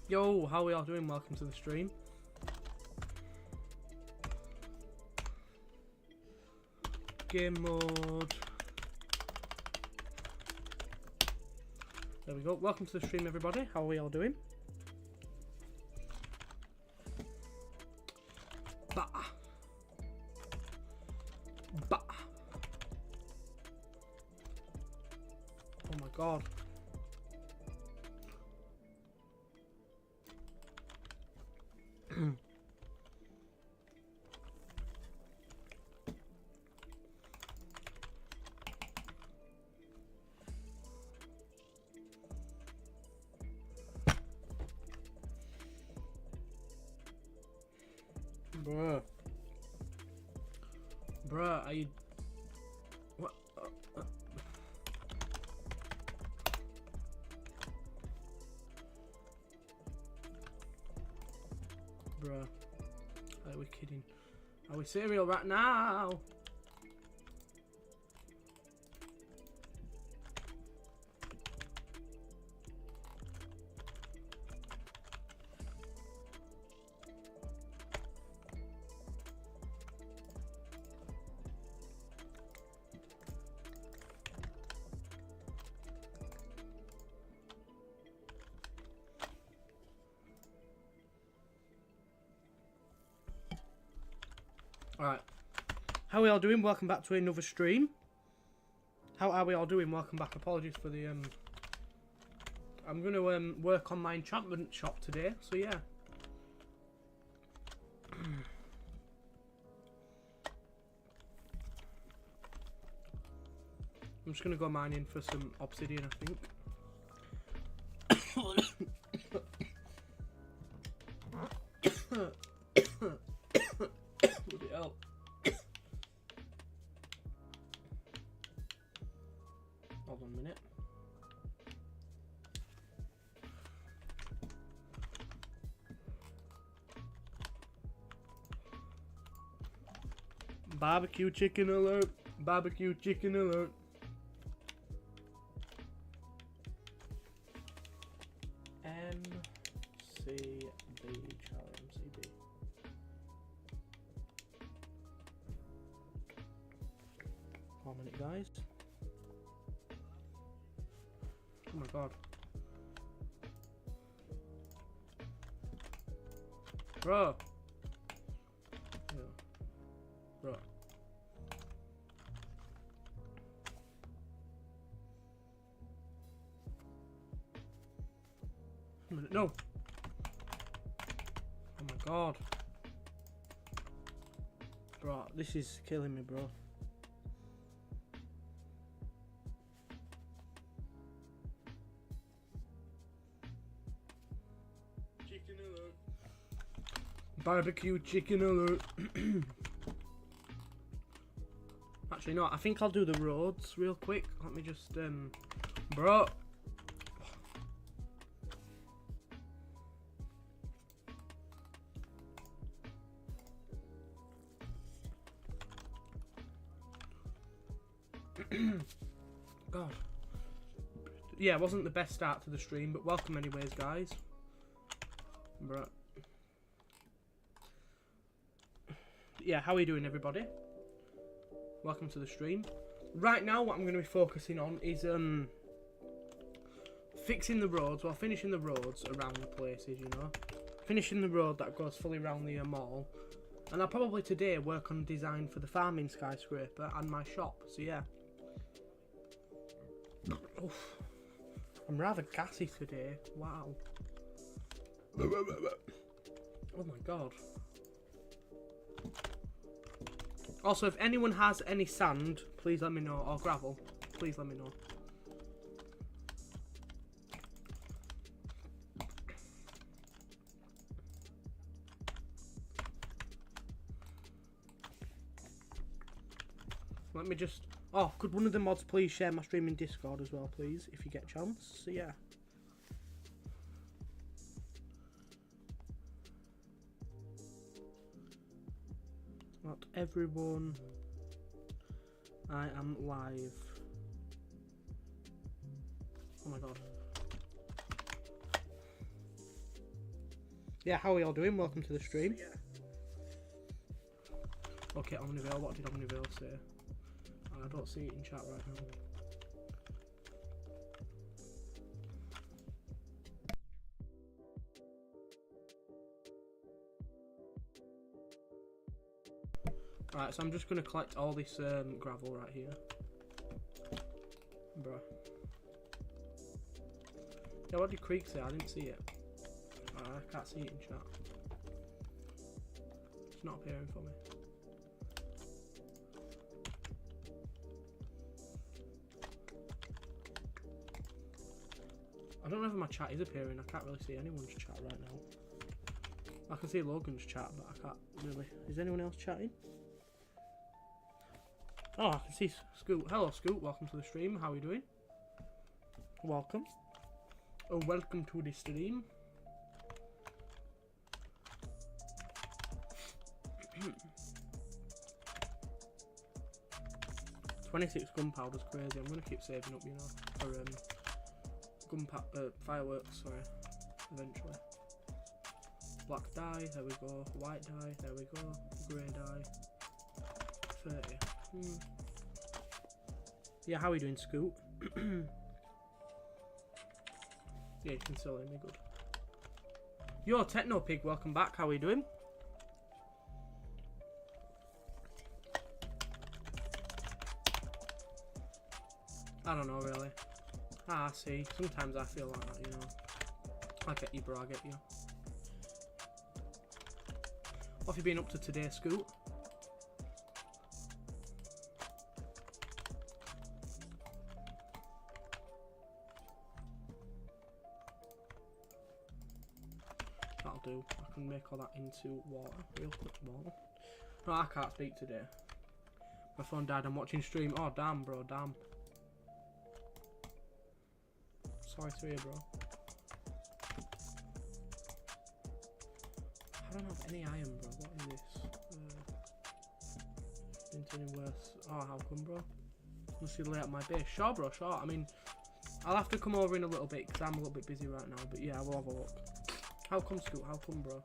Yo, how are we all doing? Welcome to the stream. Game mode. There we go. Welcome to the stream, everybody. How are we all doing? Bah. Bah. Oh my god. Bruh, are you... What? Bruh. Are we kidding? Are we serial right now? Alright, how are we all doing? Welcome back to another stream. How are we all doing? Welcome back. Apologies for the I'm going to work on my enchantment shop today, so yeah. I'm just going to go mining for some obsidian, I think. Bloody hell. Hold on a minute. Barbecue chicken alert. Barbecue chicken alert. MCB. 1 minute, guys. Oh my god. Bro. Yeah. Bro. No. Oh my god. Bro, this is killing me, bro. Chicken alert. Barbecue chicken alert. Actually, no, I think I'll do the roads real quick. Let me just, bro. God. Yeah, it wasn't the best start to the stream, but welcome anyways, guys. Bruh. Yeah, how are you doing, everybody? Welcome to the stream. Right now, what I'm going to be focusing on is fixing the roads, well, finishing the roads around the places, you know. Finishing the road that goes fully around the mall. And I'll probably today work on design for the farming skyscraper and my shop, so yeah. Oof. I'm rather gassy today. Wow. Oh my god. Also, if anyone has any sand, please let me know. Or gravel, please let me know. Let me just... Oh, could one of the mods please share my stream in Discord as well, please, if you get a chance? So, yeah. Not everyone. I am live. Oh my god. Yeah, how are y'all doing? Welcome to the stream. Okay, Omnivale, what did Omnivale say? I don't see it in chat right now. Right, so I'm just going to collect all this gravel right here. Bruh. Yeah, what did Creek say? I didn't see it. I can't see it in chat. It's not appearing for me. I don't know if my chat is appearing. I can't really see anyone's chat right now. I can see Logan's chat, but I can't really. Is anyone else chatting? Oh, I can see Scoot. Hello, Scoot. Welcome to the stream. How are you doing? Welcome. Oh, welcome to the stream. 26 gunpowder's crazy. I'm gonna keep saving up, you know, for fireworks. Sorry, eventually. Black dye. There we go. White dye. There we go. Grey dye. 30. Yeah, how are you doing, Scoot? Yeah, you can still hear me good. Yo, Techno Pig, welcome back. How are you doing? I don't know, really. I see. Sometimes I feel like that, you know. I get you, bro. I get you. What have you been up to today, Scoot? That'll do. I can make all that into water. Real quick water. No, I can't speak today. My phone died. I'm watching stream. Oh, damn, bro. Damn. Sorry to hear, bro. I don't have any iron, bro. What is this? Been turning worse. Oh, how come, bro? Must be late at my base. Sure, bro. Sure. I mean, I'll have to come over in a little bit because I'm a little bit busy right now. But yeah, we'll have a look. How come, Scoot? How come, bro?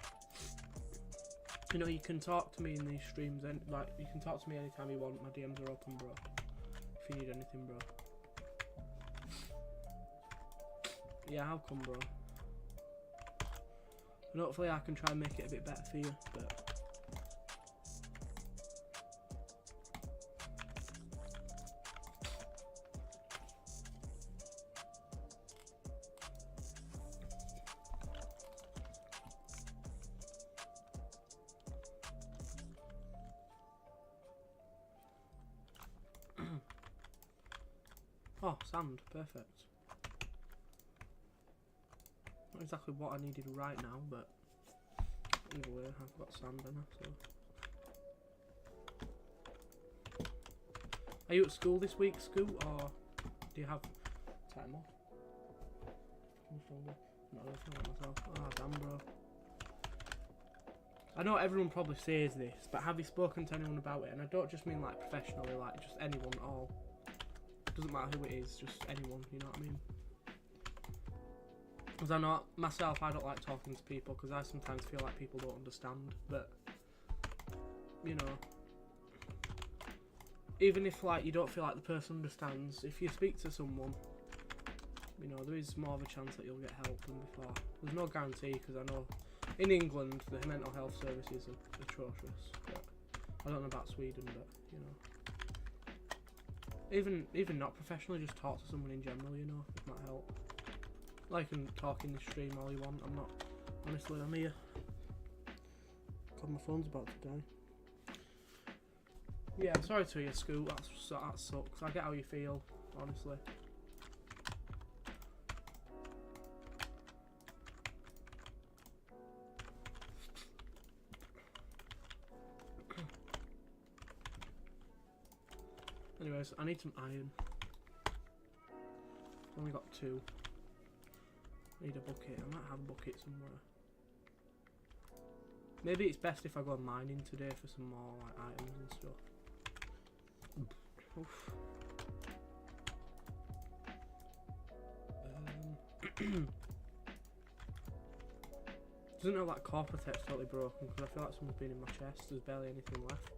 You know, you can talk to me in these streams, and like, you can talk to me anytime you want. My DMs are open, bro. If you need anything, bro. Yeah, how come, bro? And hopefully I can try and make it a bit better for you, but... Oh, sand. Perfect. Not exactly what I needed right now, but either way, I've got sand in it, so. Are you at school this week, Scoot, or do you have time off? Not really feeling myself. Oh, damn, bro. I know everyone probably says this, but have you spoken to anyone about it? And I don't just mean like professionally, like just anyone at all. Doesn't matter who it is, just anyone, you know what I mean? Because I know myself, I don't like talking to people because I sometimes feel like people don't understand, but you know, even if like you don't feel like the person understands, if you speak to someone, you know, there is more of a chance that you'll get help than before. There's no guarantee because I know in England the mental health services are atrocious, but I don't know about Sweden, but you know. Even not professionally, just talk to someone in general, you know, it might help. I can talk in this stream all you want, I'm not, honestly, I'm here. God, my phone's about to die. Yeah, sorry to hear, Scoot, that sucks. I get how you feel, honestly. Anyways, I need some iron. Only got 2. I need a bucket. I might have a bucket somewhere. Maybe it's best if I go mining today for some more like items and stuff. Oof. Doesn't know that core protect's totally broken because I feel like someone's been in my chest. There's barely anything left.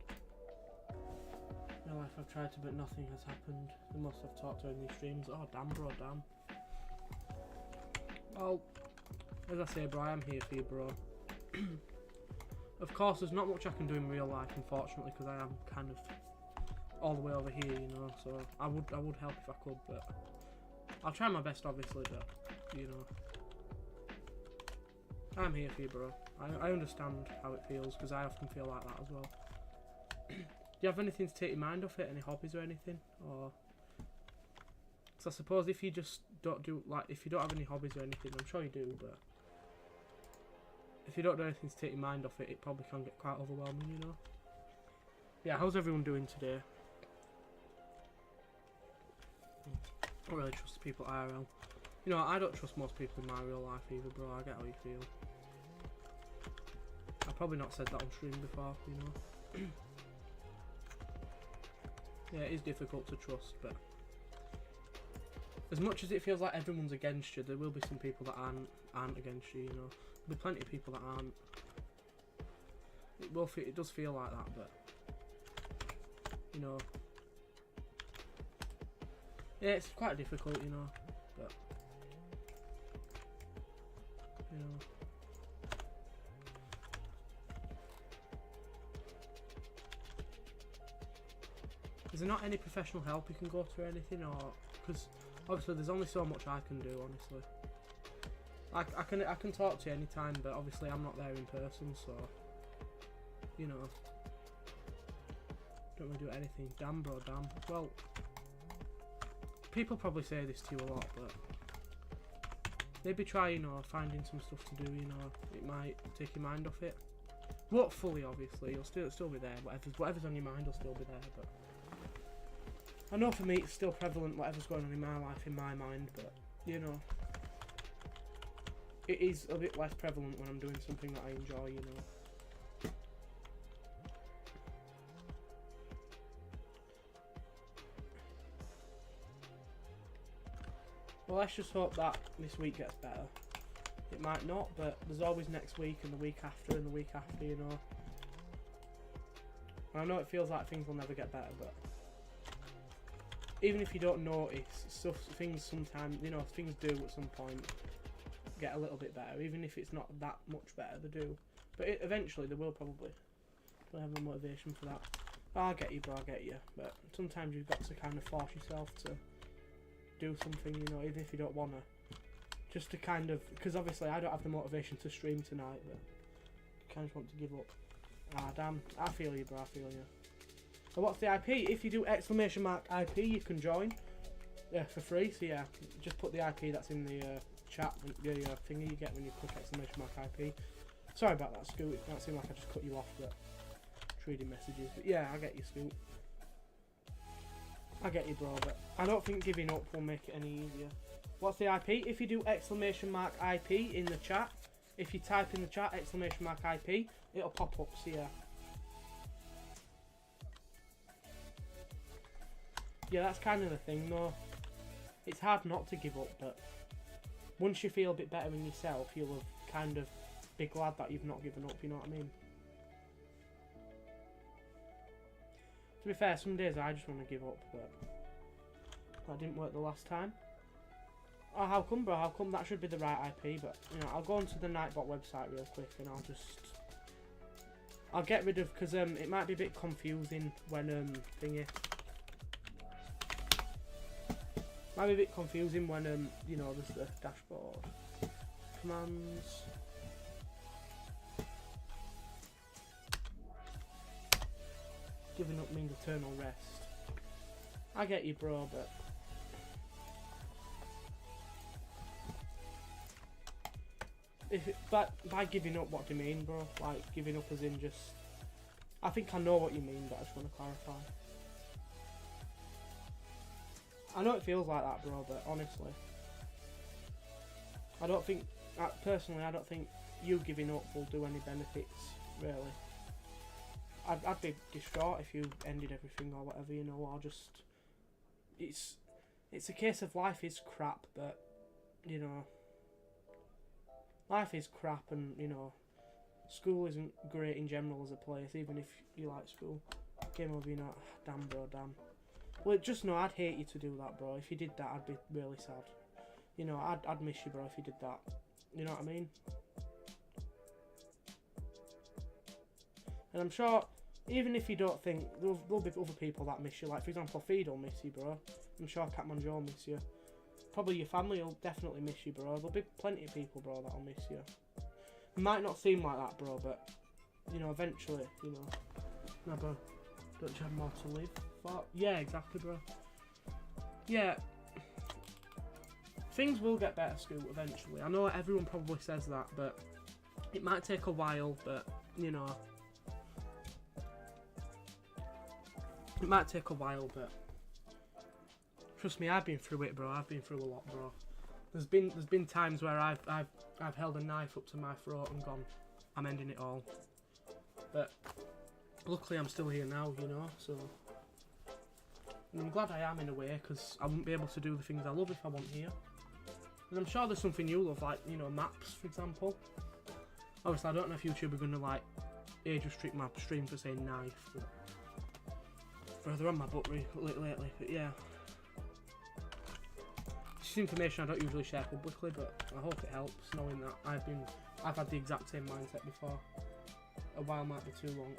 In real life I've tried to, but nothing has happened. The most I've talked to in these streams. Oh damn, bro, damn. Well, as I say, bro, I am here for you, bro. Of course, there's not much I can do in real life, unfortunately, because I am kind of all the way over here, you know. So I would help if I could, but I'll try my best, obviously. But you know, I'm here for you, bro. I understand how it feels because I often feel like that as well. Do you have anything to take your mind off it? Any hobbies or anything? Or so I suppose if you just don't do if you don't have any hobbies or anything, I'm sure you do, but if you don't do anything to take your mind off it, it probably can get quite overwhelming, you know. Yeah, how's everyone doing today? I don't really trust the people IRL. You know, I don't trust most people in my real life either, bro. I get how you feel. I've probably not said that on stream before, you know. Yeah, it is difficult to trust, but as much as it feels like everyone's against you, there will be some people that aren't against you, you know. There'll be plenty of people that aren't. It does feel like that, but you know, yeah, it's quite difficult, you know, but you know. Is there not any professional help you can go to or anything, or because obviously there's only so much I can do, honestly. I can talk to you anytime, but obviously I'm not there in person, so you know, don't really do anything. Damn, bro, damn. Well, people probably say this to you a lot, but maybe try, you know, finding some stuff to do. You know, it might take your mind off it. Won't fully, obviously. You'll still be there. Whatever's on your mind will still be there. But I know for me it's still prevalent. Whatever's going on in my life, in my mind, but you know, it is a bit less prevalent when I'm doing something that I enjoy. You know. Well, let's just hope that this week gets better. It might not, but there's always next week and the week after and the week after, you know. And I know it feels like things will never get better, but even if you don't notice, things sometimes, you know, things do at some point get a little bit better. Even if it's not that much better, they do. But eventually they will probably. We'll have the motivation for that. Oh, I get you, bro, I get you. But sometimes you've got to kind of force yourself to do something, you know, even if you don't want to. Just to kind of, because obviously I don't have the motivation to stream tonight, but I kind of want to give up. Ah, damn, I feel you, bro, I feel you. So what's the IP? If you do !IP, you can join for free. So yeah, just put the IP that's in the chat, the thingy you get when you click !IP. Sorry about that, Scoot. It might seem like I just cut you off, but reading messages. But yeah, I get you, Scoot. I get you, bro, but I don't think giving up will make it any easier. What's the IP? If you do !IP in the chat, if you type in the chat !IP, it'll pop up, so yeah. Yeah, that's kind of the thing though. It's hard not to give up, but once you feel a bit better in yourself, you'll have kind of be glad that you've not given up, you know what I mean? To be fair, some days I just want to give up, but that didn't work the last time. Oh, how come, bro? How come? That should be the right IP, but, you know, I'll go onto the Nightbot website real quick and I'll get rid of, because it might be a bit confusing when, might be a bit confusing when, you know, there's the dashboard. Commands. Giving up means eternal rest. I get you, bro, but by giving up, what do you mean, bro? Like giving up as in just? I think I know what you mean, but I just want to clarify. I know it feels like that, bro, but honestly, I don't think, personally, I don't think you giving up will do any benefits, really. I'd be distraught if you ended everything or whatever, you know, or just, it's a case of life is crap, but, you know, life is crap, and you know, school isn't great in general as a place, even if you like school. Game over, you know, damn bro, damn. Well, just know, I'd hate you to do that, bro. If you did that, I'd be really sad. You know, I'd miss you, bro, if you did that. You know what I mean? And I'm sure, even if you don't think, there'll be other people that miss you. Like, for example, Feed will miss you, bro. I'm sure Catman Joe will miss you. Probably your family will definitely miss you, bro. There'll be plenty of people, bro, that'll miss you. It might not seem like that, bro, but, you know, eventually, you know. No, bro. Don't you have more to live for? Yeah, exactly, bro. Yeah. Things will get better, school, eventually. I know everyone probably says that, but it might take a while, but, you know. It might take a while, but trust me, I've been through it, bro. I've been through a lot, bro. There's been times where I've held a knife up to my throat and gone, I'm ending it all. But luckily, I'm still here now, you know. So and I'm glad I am in a way, because I wouldn't be able to do the things I love if I wasn't here. And I'm sure there's something you love, like, you know, maps, for example. Obviously, I don't know if YouTube are gonna like age restrict my stream for saying knife. But further on my butt lately, but yeah. This is information I don't usually share publicly, but I hope it helps knowing that I've had the exact same mindset before. A while might be too long.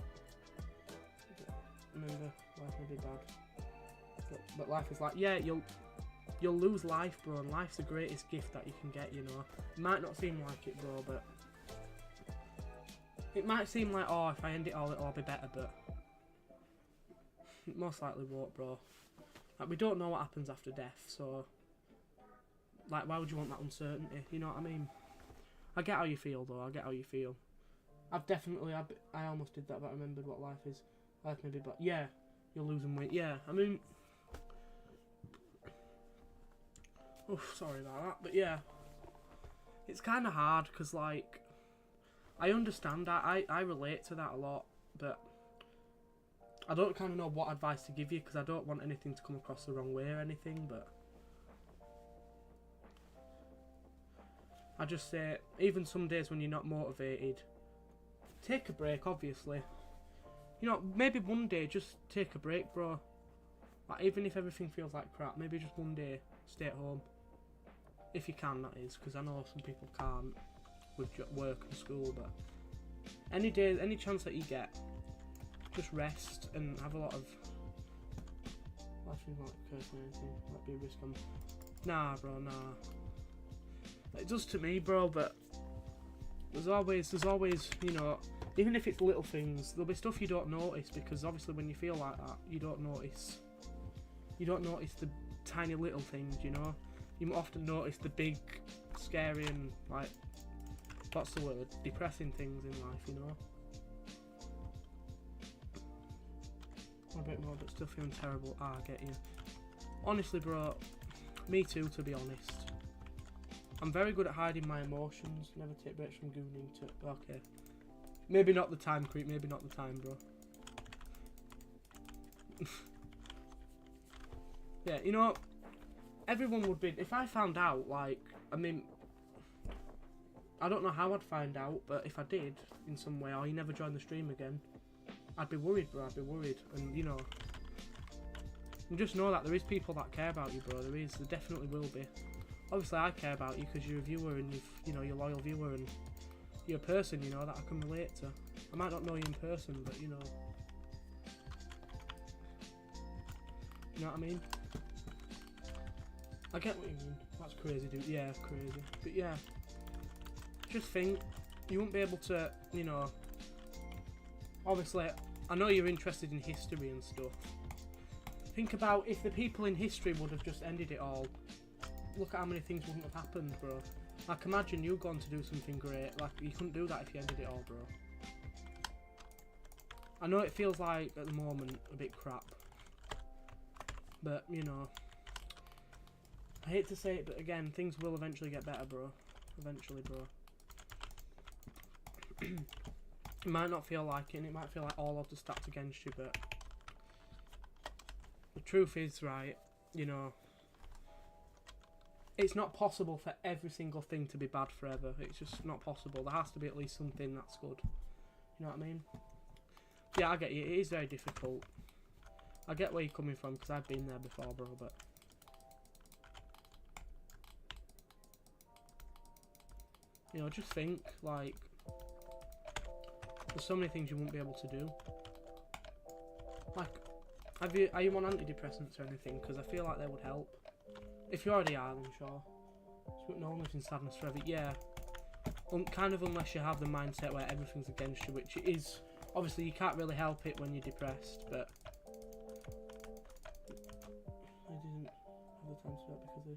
But remember, life may be bad. But life is like, yeah, you'll lose life, bro, and life's the greatest gift that you can get, you know. It might not seem like it, bro, but it might seem like, oh, if I end it all, it'll all be better, but it most likely won't, bro. Like, we don't know what happens after death, so like, why would you want that uncertainty? You know what I mean? I get how you feel, though. I get how you feel. I almost did that, but I remembered what life is. Life may be bad. Yeah, you're losing weight. Yeah, I mean, oh, sorry about that, but yeah, it's kind of hard because, like, I understand that. I relate to that a lot, but I don't kind of know what advice to give you because I don't want anything to come across the wrong way or anything, but I just say, even some days when you're not motivated, take a break, obviously. You know, maybe one day just take a break, bro. Like, even if everything feels like crap, maybe just one day stay at home. If you can, that is, because I know some people can't with work and school, but any day, any chance that you get, just rest and have a lot of... Laughing like cursing or anything, might be a risk. Nah, bro, nah. It does to me, bro, but there's always, you know, even if it's little things, there'll be stuff you don't notice, because obviously when you feel like that, you don't notice the tiny little things, you know. You often notice the big, scary and, like, what's the word, depressing things in life, you know. A bit more, but still feeling terrible. I get you. Honestly, bro, me too, to be honest. I'm very good at hiding my emotions. Never take breaks from gooning to... Okay. Maybe not the time, creep. Maybe not the time, bro. Yeah, you know, everyone would be... If I found out, like... I mean... I don't know how I'd find out, but if I did, in some way, or you never joined the stream again, I'd be worried, bro. I'd be worried. And, you know... And just know that there is people that care about you, bro. There is. There definitely will be. Obviously, I care about you because you're a viewer and you're a loyal viewer and you're a person, you know, that I can relate to. I might not know you in person, but you know what I mean? I get what you mean. That's crazy, dude. Yeah, crazy. But yeah, just think, you won't be able to, you know, obviously, I know you're interested in history and stuff. Think about if the people in history would have just ended it all. Look at how many things wouldn't have happened, bro. Like, imagine you gone to do something great. Like, you couldn't do that if you ended it all, bro. I know it feels like, at the moment, a bit crap. But, you know. I hate to say it, but again, things will eventually get better, bro. Eventually, bro. It might not feel like it, and it might feel like all odds are stacked against you, but... The truth is, right, you know... it's not possible for every single thing to be bad forever. It's just not possible. There has to be at least something that's good. You know what I mean? Yeah, I get you. It is very difficult. I get where you're coming from because I've been there before, bro, but... You know, just think, like... There's so many things you won't be able to do. Like, are you on antidepressants or anything? Because I feel like they would help. If you already are, then sure. No one lives in sadness forever. Yeah. Kind of unless you have the mindset where everything's against you, which it is. Obviously, you can't really help it when you're depressed, but... I didn't have the time to do that because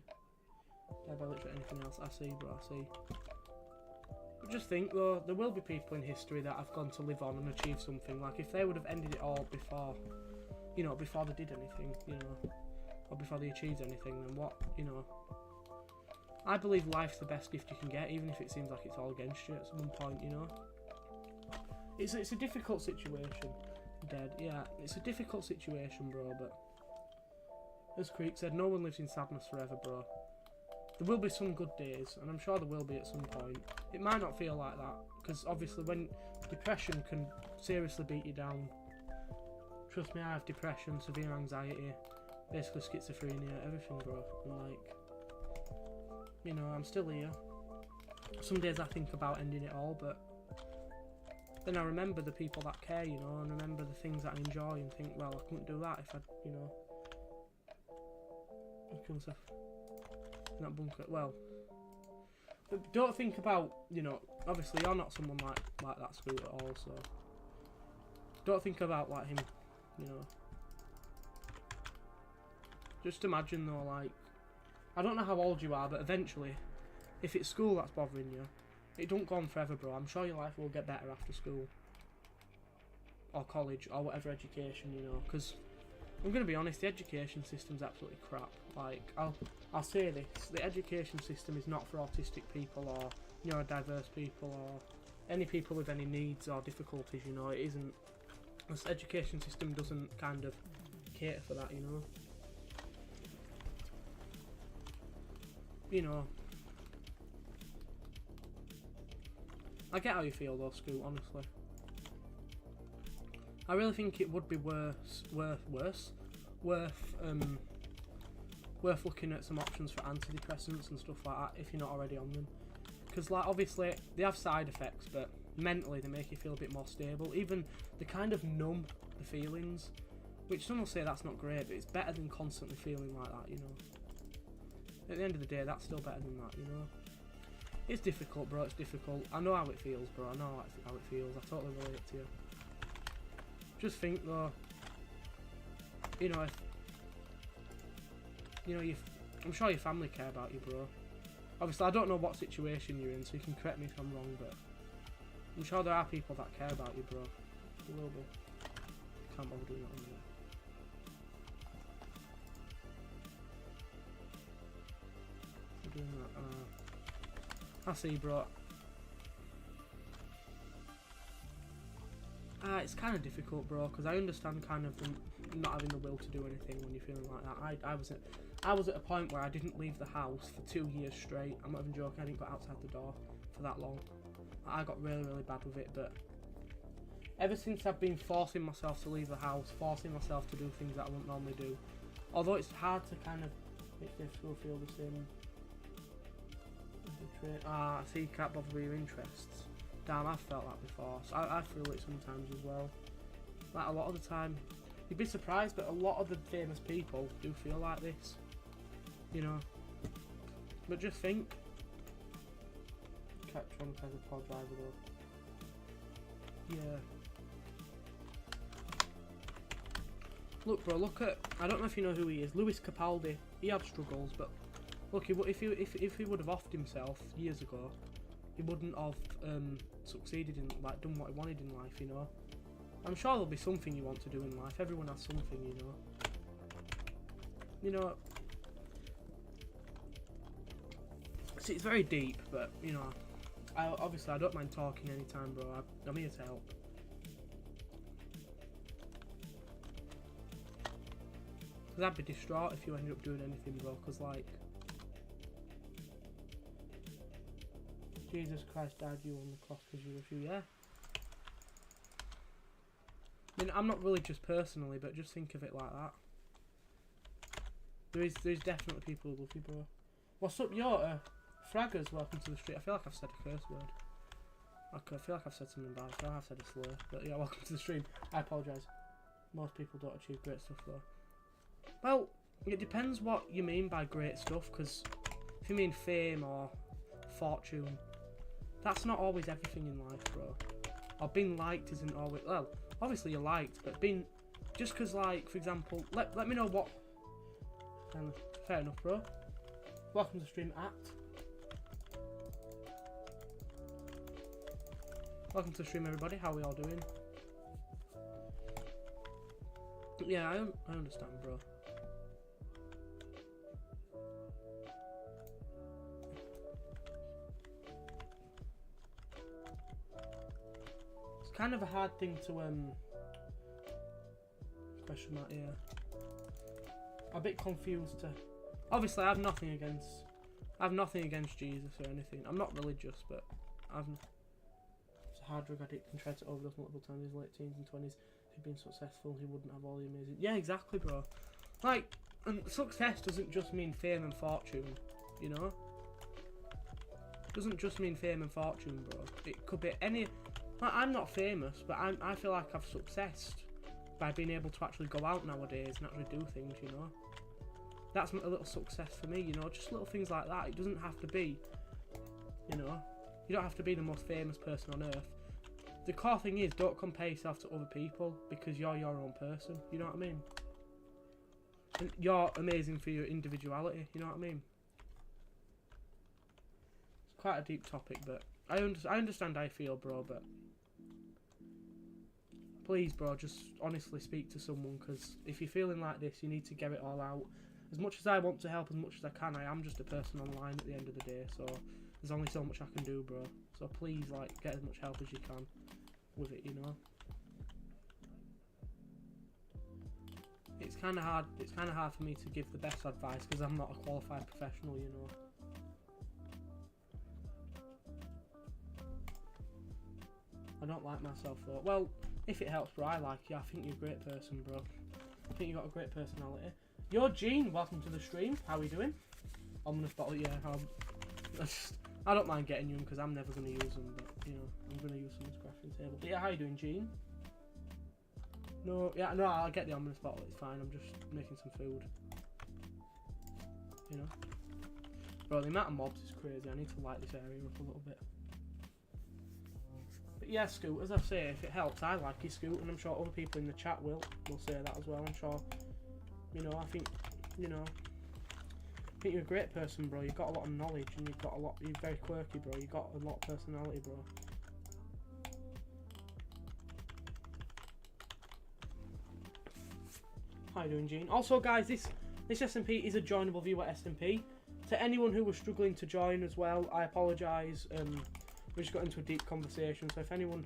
of... by literally anything else. I see, bro, I see. But just think, though, there will be people in history that have gone to live on and achieve something. Like, if they would have ended it all before... You know, before they did anything, you know... Or before they achieved anything, then what, you know... I believe life's the best gift you can get, even if it seems like it's all against you at some point, you know? It's a difficult situation, Dead. Yeah, it's a difficult situation, bro, but... As Creek said, no one lives in sadness forever, bro. There will be some good days, and I'm sure there will be at some point. It might not feel like that, because obviously when depression can seriously beat you down... Trust me, I have depression, severe anxiety... Basically schizophrenia, everything, bro. And like, you know, I'm still here. Some days I think about ending it all, but then I remember the people that care, you know, and remember the things that I enjoy and think, well, I couldn't do that if I, you know, in that bunker. Well, but don't think about, you know, obviously you're not someone like that school at all, so don't think about like him, you know. Just imagine though, like, I don't know how old you are, but eventually, if it's school that's bothering you, it don't go on forever, bro. I'm sure your life will get better after school. Or college, or whatever education, you know, because, I'm going to be honest, the education system's absolutely crap. Like, I'll say this, the education system is not for autistic people, or neurodiverse people, or any people with any needs or difficulties, you know, it isn't. This education system doesn't kind of cater for that, you know. You know, I get how you feel though, Scoot, honestly. I really think it would be worth looking at some options for antidepressants and stuff like that if you're not already on them. Because, like, obviously, they have side effects, but mentally they make you feel a bit more stable. Even they kind of numb the feelings, which some will say that's not great, but it's better than constantly feeling like that, you know. At the end of the day, that's still better than that, you know. It's difficult, bro, it's difficult. I know how it feels, bro, I know how it feels. I totally relate to you. Just think, though, you know, if, you know, I'm sure your family care about you, bro. Obviously, I don't know what situation you're in, so you can correct me if I'm wrong, but I'm sure there are people that care about you, bro. There will be. Can't bother doing that on there. Doing that. I see, bro. It's kind of difficult, bro, because I understand kind of them not having the will to do anything when you're feeling like that. I was at a point where I didn't leave the house for 2 years straight. I'm not even joking. I didn't go outside the door for that long. I got really, really bad with it, but ever since I've been forcing myself to leave the house, forcing myself to do things that I wouldn't normally do, although it's hard to kind of make this school feel the same. I see you can't bother with your interests. Damn, I've felt that before. So I feel it sometimes as well. Like a lot of the time, you'd be surprised, but a lot of the famous people do feel like this. You know. But just think. Catch one as a pod driver though. Yeah. Look, bro. Look at. I don't know if you know who he is. Lewis Capaldi. He had struggles, but. Look, if he would have offed himself years ago, he wouldn't have succeeded in, like, done what he wanted in life, you know. I'm sure there'll be something you want to do in life. Everyone has something, you know. You know. See, it's very deep, but you know, obviously I don't mind talking anytime, bro. I'm here to help. Because I'd be distraught if you ended up doing anything, bro. Because like. Jesus Christ died you on the cross because you were few, yeah. I mean, I'm not religious personally, but just think of it like that. There's definitely people who love you, bro. What's up, your fraggers? Welcome to the street. I feel like I've said a curse word. Okay, I feel like I've said something bad. I feel like I've said a slur. But yeah, welcome to the stream. I apologise. Most people don't achieve great stuff though. Well, it depends what you mean by great stuff, because if you mean fame or fortune, that's not always everything in life, bro. Or being liked isn't always... Well, obviously you're liked, but being... Just because, like, for example... Let me know what... fair enough, bro. Welcome to the stream, Act. Welcome to the stream, everybody. How are we all doing? Yeah, I understand, bro. It's kind of a hard thing to question that, yeah. I'm a bit confused to... Obviously, I have nothing against Jesus or anything. I'm not religious, but it's a hard drug addict and tried to overdose multiple times in his late teens and 20s. If he'd been successful, he wouldn't have all the amazing... Yeah, exactly, bro. Like, and success doesn't just mean fame and fortune, you know? It doesn't just mean fame and fortune, bro. It could be any... Like, I'm not famous, but I feel like I've successed by being able to actually go out nowadays and actually do things, you know? That's a little success for me, you know? Just little things like that. It doesn't have to be, you know? You don't have to be the most famous person on earth. The core thing is, don't compare yourself to other people, because you're your own person, you know what I mean? And you're amazing for your individuality, you know what I mean? It's quite a deep topic, but I understand how you feel, bro, but please, bro, just honestly speak to someone, because if you're feeling like this, you need to get it all out. As much as I want to help as much as I can, I am just a person online at the end of the day, so there's only so much I can do, bro. So please, like, get as much help as you can with it, you know? It's kind of hard for me to give the best advice, because I'm not a qualified professional, you know? I don't like myself, though. Well, if it helps, bro, I like you. I think you're a great person, bro. I think you got a great personality. Yo, Gene, welcome to the stream. How are we doing? Ominous bottle, yeah. I don't mind getting you because I'm never going to use them, but, you know, I'm going to use someone's crafting table. But yeah, how you doing, Gene? No, yeah, no, I'll get the ominous bottle. It's fine. I'm just making some food. You know? Bro, the amount of mobs is crazy. I need to light this area up a little bit. But yeah, Scoot, as I say, if it helps, I like you, Scoot, and I'm sure other people in the chat will say that as well. I'm sure, you know, I think you're a great person, bro. You've got a lot of knowledge, and you're very quirky, bro. You've got a lot of personality, bro. How you doing, Gene? Also, guys, this SMP is a joinable viewer SMP. To anyone who was struggling to join as well, I apologise. We just got into a deep conversation, so if anyone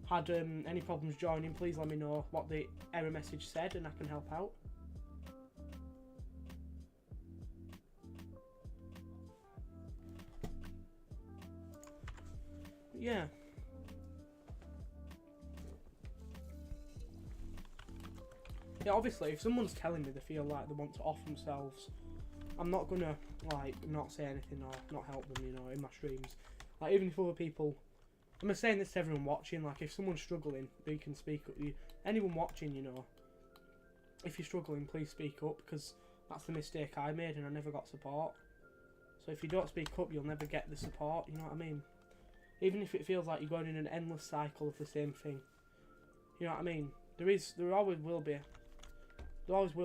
had any problems joining, please let me know what the error message said, and I can help out. Yeah. Yeah, obviously, if someone's telling me they feel like they want to off themselves, I'm not gonna, like, not say anything or not help them, you know, in my streams. Like, even if other people... I'm saying this to everyone watching, like, if someone's struggling, they can speak up. Anyone watching, you know, if you're struggling, please speak up, because that's the mistake I made, and I never got support. So if you don't speak up, you'll never get the support, you know what I mean? Even if it feels like you're going in an endless cycle of the same thing. You know what I mean? There always will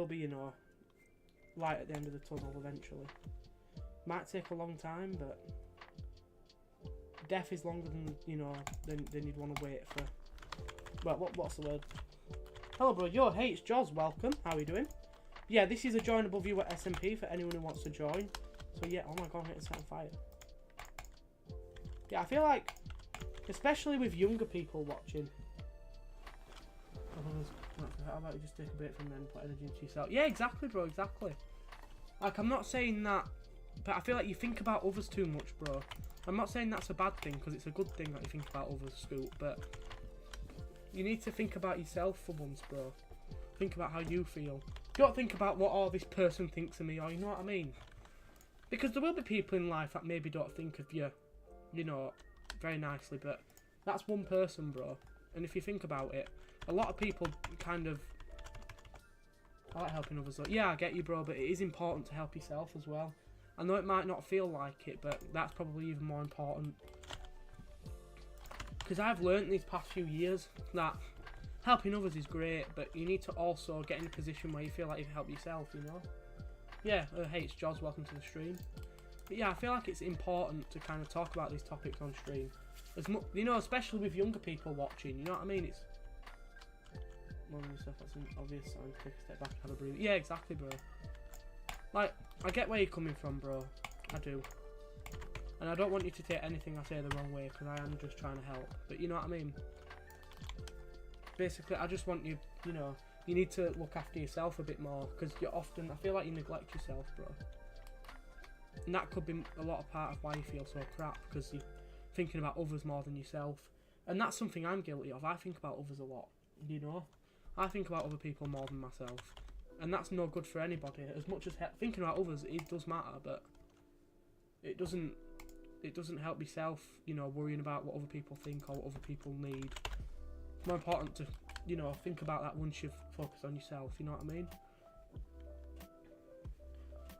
be, you know, light at the end of the tunnel eventually. Might take a long time, but death is longer than, you know, than you'd want to wait for. Well, what's the word? Hello, bro. Yo, hey, it's Joz. Welcome. How are we doing? Yeah, this is a joinable viewer SMP for anyone who wants to join. So yeah, oh my god, I'm getting set on fire. Yeah, I feel like, especially with younger people watching. How about you just take a break from them and put energy into yourself? Yeah, exactly, bro, exactly. Like, I'm not saying that But I feel like you think about others too much, bro. I'm not saying that's a bad thing, because it's a good thing that you think about others, Scoot, but you need to think about yourself for once, bro. Think about how you feel. Don't think about what, oh, this person thinks of me, or you know what I mean? Because there will be people in life that maybe don't think of you, you know, very nicely, but that's one person, bro. And if you think about it, a lot of people kind of... I like helping others, though. Yeah, I get you, bro, but it is important to help yourself as well. I know it might not feel like it, but that's probably even more important. Because I've learned these past few years that helping others is great, but you need to also get in a position where you feel like you can help yourself, you know? Yeah, hey, it's Joz, welcome to the stream. But yeah, I feel like it's important to kind of talk about these topics on stream. As much, you know, especially with younger people watching, you know what I mean? It's one of the stuff that's an obvious sign to take a step back and have a breathe. Yeah, exactly, bro. Like, I get where you're coming from, bro. I do. And I don't want you to take anything I say the wrong way, because I am just trying to help. But you know what I mean? Basically, I just want you, you know, you need to look after yourself a bit more, because you're often, I feel like you neglect yourself, bro. And that could be a lot of part of why you feel so crap, because you're thinking about others more than yourself. And that's something I'm guilty of. I think about others a lot, you know? I think about other people more than myself. And that's no good for anybody. As much as thinking about others, it does matter, but it doesn't help yourself, you know, worrying about what other people think or what other people need. It's more important to, you know, think about that once you've focused on yourself, you know what I mean?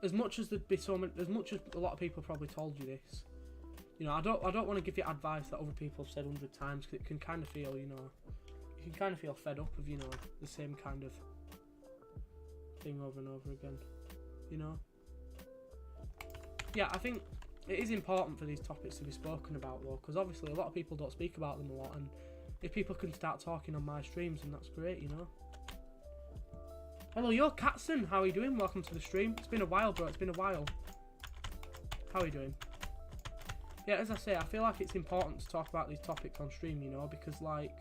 As much as there'd be so many, as much as a lot of people probably told you this, you know, I don't want to give you advice that other people have said 100 times, because it can kind of feel, you know, you can kind of feel fed up of, you know, the same kind of thing over and over again, you know? Yeah, I think it is important for these topics to be spoken about, though, because obviously a lot of people don't speak about them a lot, and if people can start talking on my streams, then that's great, you know? Hello, yo, Katson, how are you doing? Welcome to the stream. It's been a while, bro, it's been a while. How are you doing? Yeah, as I say, I feel like it's important to talk about these topics on stream, you know, because, like,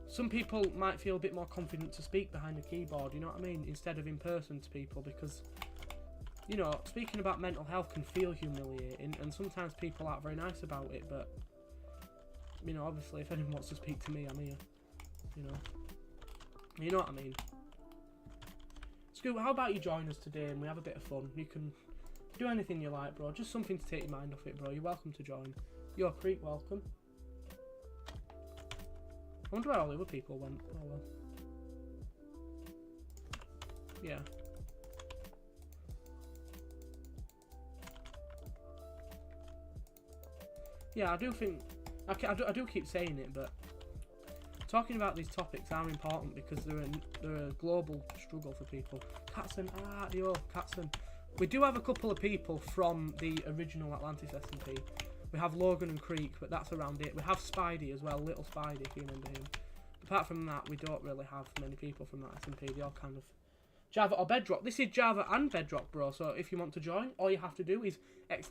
some people might feel a bit more confident to speak behind a keyboard, you know what I mean, instead of in person to people, because, you know, speaking about mental health can feel humiliating, and sometimes people aren't very nice about it, but, you know, obviously, if anyone wants to speak to me, I'm here, you know. You know what I mean? Scoot, how about you join us today and we have a bit of fun? You can do anything you like, bro. Just something to take your mind off it, bro. You're welcome to join. Your Creek, welcome. I wonder where all the other people went. Oh well. Yeah. Yeah, I do think... I do keep saying it, but... talking about these topics are important because they're a global struggle for people. Katson, yo, Katson. We do have a couple of people from the original Atlantis SMP. We have Logan and Creek, but that's around it. We have Spidey as well, Little Spidey, if you remember him. Apart from that, we don't really have many people from that SMP. They all kind of... Java or Bedrock. This is Java and Bedrock, bro. So if you want to join, all you have to do is !IP,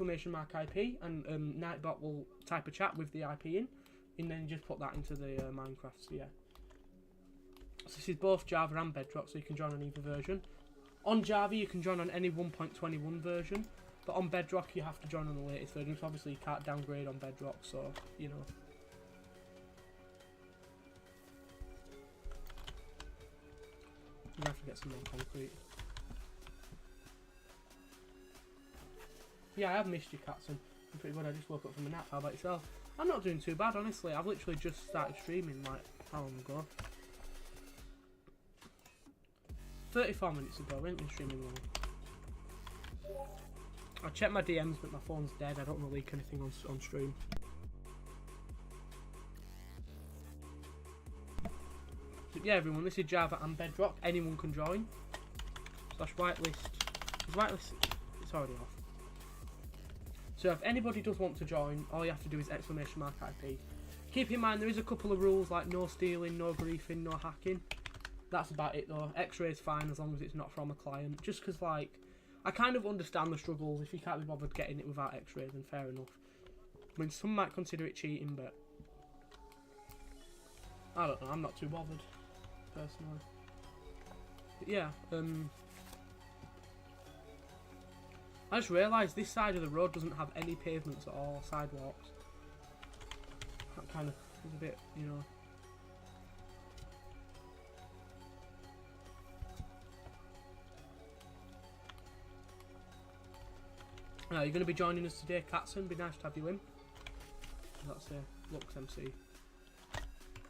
and Nightbot will type a chat with the IP in. And then you just put that into the Minecraft, so yeah. So this is both Java and Bedrock, so you can join on either version. On Java, you can join on any 1.21 version, but on Bedrock, you have to join on the latest version, so obviously you can't downgrade on Bedrock, so, you know. You have to get some more concrete. Yeah, I have missed you, Katson. I'm pretty good, I just woke up from a nap. How about yourself? I'm not doing too bad, honestly. I've literally just started streaming, like, how long ago? 34 minutes ago, I ain't been streaming long. I checked my DMs, but my phone's dead. I don't want to leak anything on stream. But yeah, everyone, this is Java and Bedrock. Anyone can join. Slash whitelist. Is whitelist... It's already off. So if anybody does want to join, all you have to do is !IP. Keep in mind there is a couple of rules like no stealing, no griefing, no hacking. That's about it though. X-ray's fine as long as it's not from a client. Just because, like, I kind of understand the struggles. If you can't be bothered getting it without X-ray, then fair enough. I mean, some might consider it cheating, but I don't know. I'm not too bothered, personally. But yeah, I just realised this side of the road doesn't have any pavements at all, sidewalks. That kind of is a bit, you know. You're going to be joining us today, Catson. Be nice to have you in. That's Lux MC. I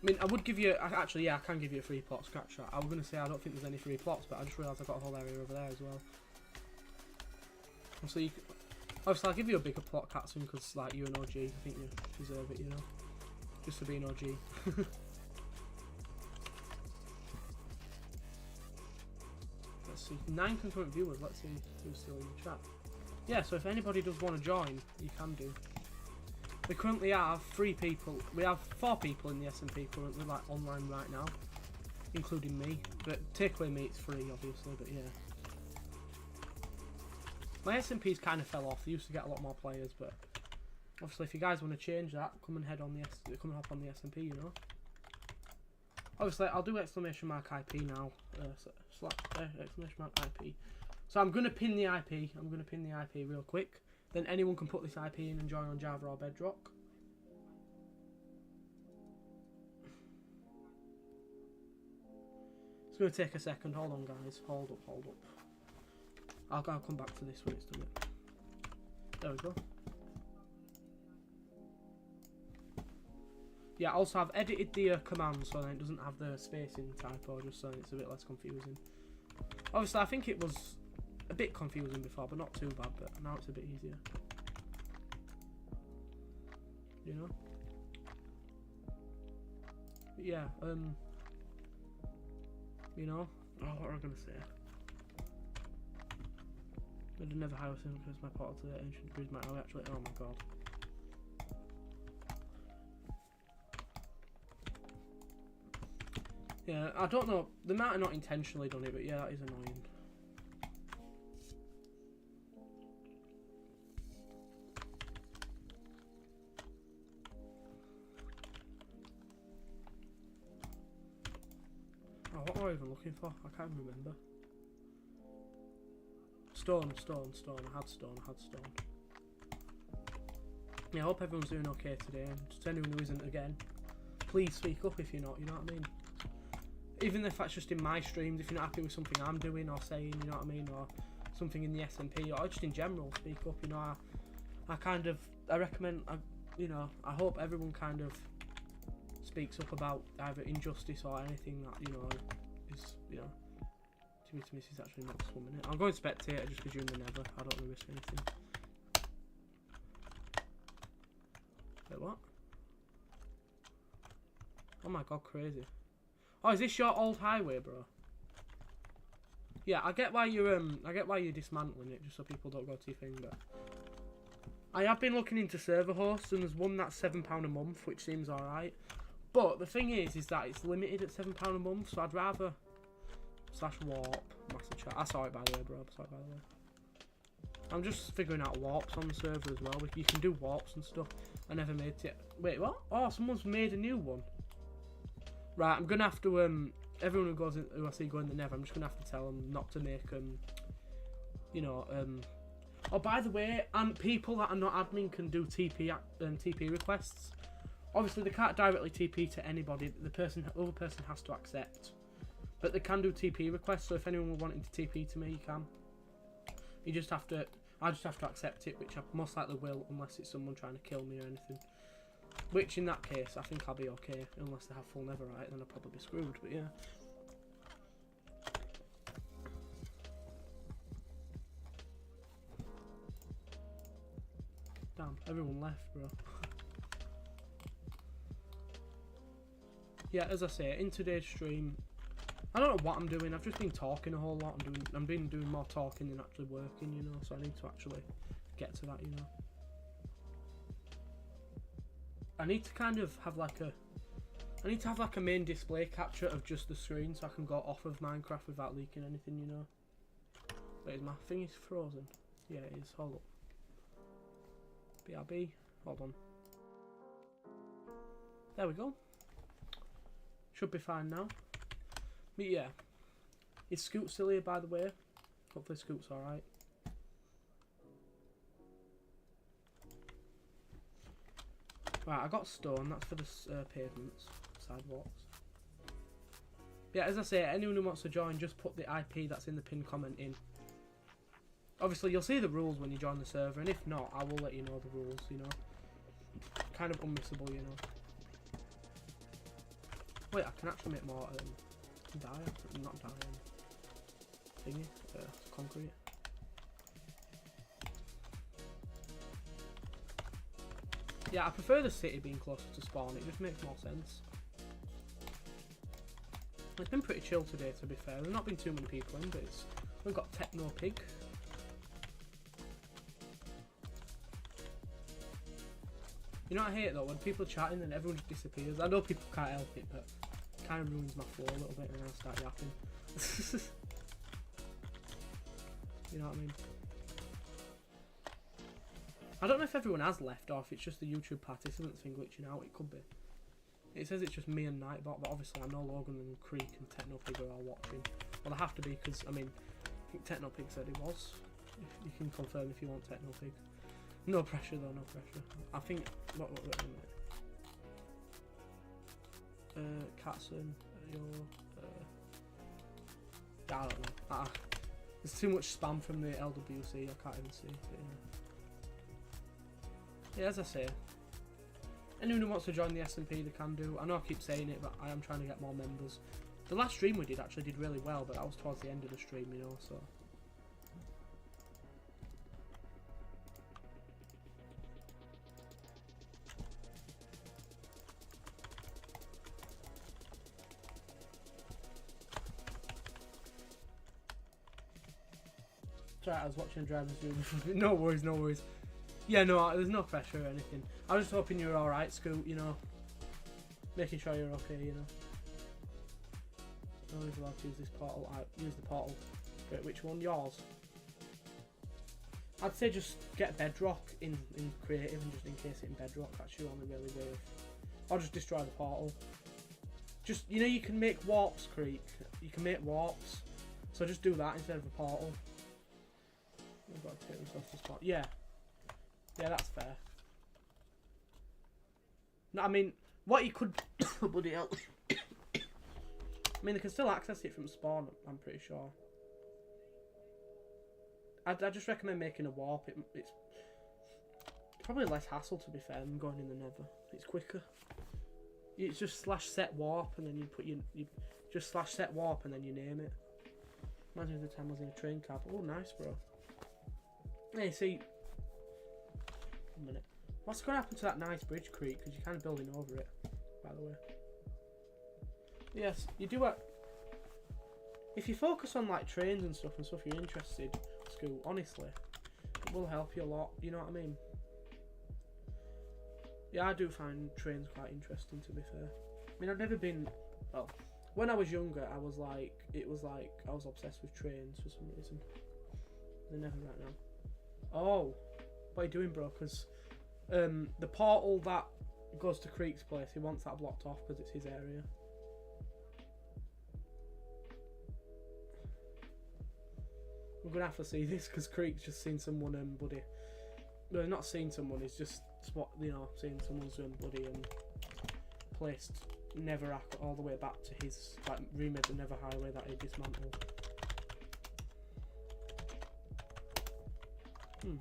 mean, I would give you... Actually, yeah, I can give you a free plot scratch that. I was going to say I don't think there's any free plots, but I just realised I've got a whole area over there as well. So obviously, I'll give you a bigger plot, Catson, because like you're an OG. I think you deserve it, you know. Just for being OG. Let's see. 9 concurrent viewers. Let's see who's still in the chat. Yeah, so if anybody does want to join, you can do. We currently have 3 people. We have 4 people in the SMP currently, like online right now, including me. But take away me, it's free, obviously. But yeah, my SMPs kind of fell off. They used to get a lot more players, but obviously, if you guys want to change that, come and hop on the SMP. You know. Obviously, I'll do exclamation mark IP now. Exclamation mark IP. So I'm going to pin the IP. I'm going to pin the IP real quick. Then anyone can put this IP in and join on Java or Bedrock. It's going to take a second. Hold on, guys. Hold up. I'll come back to this when it's done it. There we go. Yeah, also I've edited the command so that it doesn't have the spacing typo, just so it's a bit less confusing. Obviously, I think it was a bit confusing before, but not too bad, but now it's a bit easier. You know? But yeah, you know? Oh, what am I going to say? I'd never house him because my portal to the ancient bridge might actually... Oh my god. Yeah, I don't know. They might have not intentionally done it, but yeah, that is annoying. Oh, what am I even looking for? I can't remember. Stone. I had stone. Yeah, I hope everyone's doing okay today. And just anyone who isn't, again, please speak up if you're not, you know what I mean? Even if that's just in my streams, if you're not happy with something I'm doing or saying, you know what I mean? Or something in the SMP, or just in general, speak up, you know. I recommend, you know, I hope everyone kind of speaks up about either injustice or anything that, you know, is, you know, to miss is actually not 1 minute. I'm going spectator just because you're in the nether. I don't want to risk anything. Wait, what? Oh my god, crazy. Oh, is this your old highway, bro? Yeah, I get why you're dismantling it just so people don't go to your thing, but I have been looking into server hosts and there's one that's £7 a month, which seems alright. But the thing is that it's limited at £7 a month, so I'd rather /warp master chat. I saw it by the way, bro. I'm just figuring out warps on the server as well. You can do warps and stuff. I never made it. Wait, what? Oh, someone's made a new one. Right, I'm gonna have to everyone who I see going in the nether, I'm just gonna have to tell them not to make you know, oh, by the way, and people that are not admin can do TP requests. Obviously, they can't directly TP to anybody. The other person has to accept, but they can do TP requests. So if anyone were wanting to TP to me, you can. I just have to accept it, which I most likely will, unless it's someone trying to kill me or anything. Which, in that case, I think I'll be okay. Unless they have full netherite, then I'll probably be screwed, but yeah. Damn, everyone left, bro. Yeah, as I say, in today's stream, I don't know what I'm doing. I've just been talking a whole lot. I'm doing more talking than actually working, you know, so I need to actually get to that, you know. I need to kind of have like a main display capture of just the screen so I can go off of Minecraft without leaking anything, you know. Wait, is my thing is frozen? Yeah, it is. Hold up. BRB. Hold on. There we go. Should be fine now. But yeah. Is Scoot still here, by the way? Hopefully Scoot's alright. Right, I got stone. That's for the pavements, sidewalks. Yeah, as I say, anyone who wants to join, just put the IP that's in the pinned comment in. Obviously, you'll see the rules when you join the server, and if not, I will let you know the rules, you know. Kind of unmissable, you know. Wait, I can actually make more not thingy, concrete. Yeah, I prefer the city being closer to spawn, it just makes more sense. It's been pretty chill today, to be fair. There's not been too many people in, but we've got Techno Pig. You know what I hate though? When people are chatting and everyone just disappears. I know people can't help it, but it kind of ruins my flow a little bit when I start yapping. You know what I mean? I don't know if everyone has left or if it's just the YouTube participants thing glitching out. It could be. It says it's just me and Nightbot, but obviously I know Logan and Creek and Technopig are all watching. Well, they have to be because, I mean, I think Technopig said it was. You can confirm if you want Technopig. No pressure though, no pressure. I think, wait a minute. Catson, I don't know. There's too much spam from the LWC, I can't even see. But, yeah, as I say, anyone who wants to join the SMP, they can do. I know I keep saying it, but I am trying to get more members. The last stream we did actually did really well, but that was towards the end of the stream, you know, so. Sorry, I was watching a driving through. No worries, no worries. Yeah, no, there's no pressure or anything. I was just hoping you were alright, Scoot, you know. Making sure you're okay, you know. Nobody's allowed to use this portal. Use the portal. Wait, which one? Yours? I'd say just get Bedrock in creative and just encase it in Bedrock. That's your only really way of... Or just destroy the portal. Just, you know, you can make warps, Creek. You can make warps. So just do that instead of a portal. I've got to take this off the spot. Yeah. Yeah, that's fair. No, I mean, what you could... Bloody hell. I mean, they can still access it from spawn, I'm pretty sure. I just recommend making a warp. It's probably less hassle, to be fair, than going in the nether. It's quicker. It's just /set warp, and then you put you just /set warp, and then you name it. Imagine if the time was in a train cab. Oh, nice, bro. Hey, see... 1 minute. What's going to happen to that nice bridge, Creek? Because you're kind of building over it, by the way. Yes, you do what... If you focus on, like, trains and stuff you're interested, Scoot, honestly, it will help you a lot, you know what I mean? Yeah, I do find trains quite interesting, to be fair. I mean, I've never been... Well, when I was younger, I was like... It was like I was obsessed with trains for some reason. They're never right now. Oh, what are you doing, bro? Because the portal that goes to Creek's place, he wants that blocked off because it's his area. We're going to have to see this because Creek's just seen someone, buddy. No, not seen someone, he's just, seen someone's buddy placed Netherrack all the way back to his, like, remade the Nether Highway that he dismantled. Well,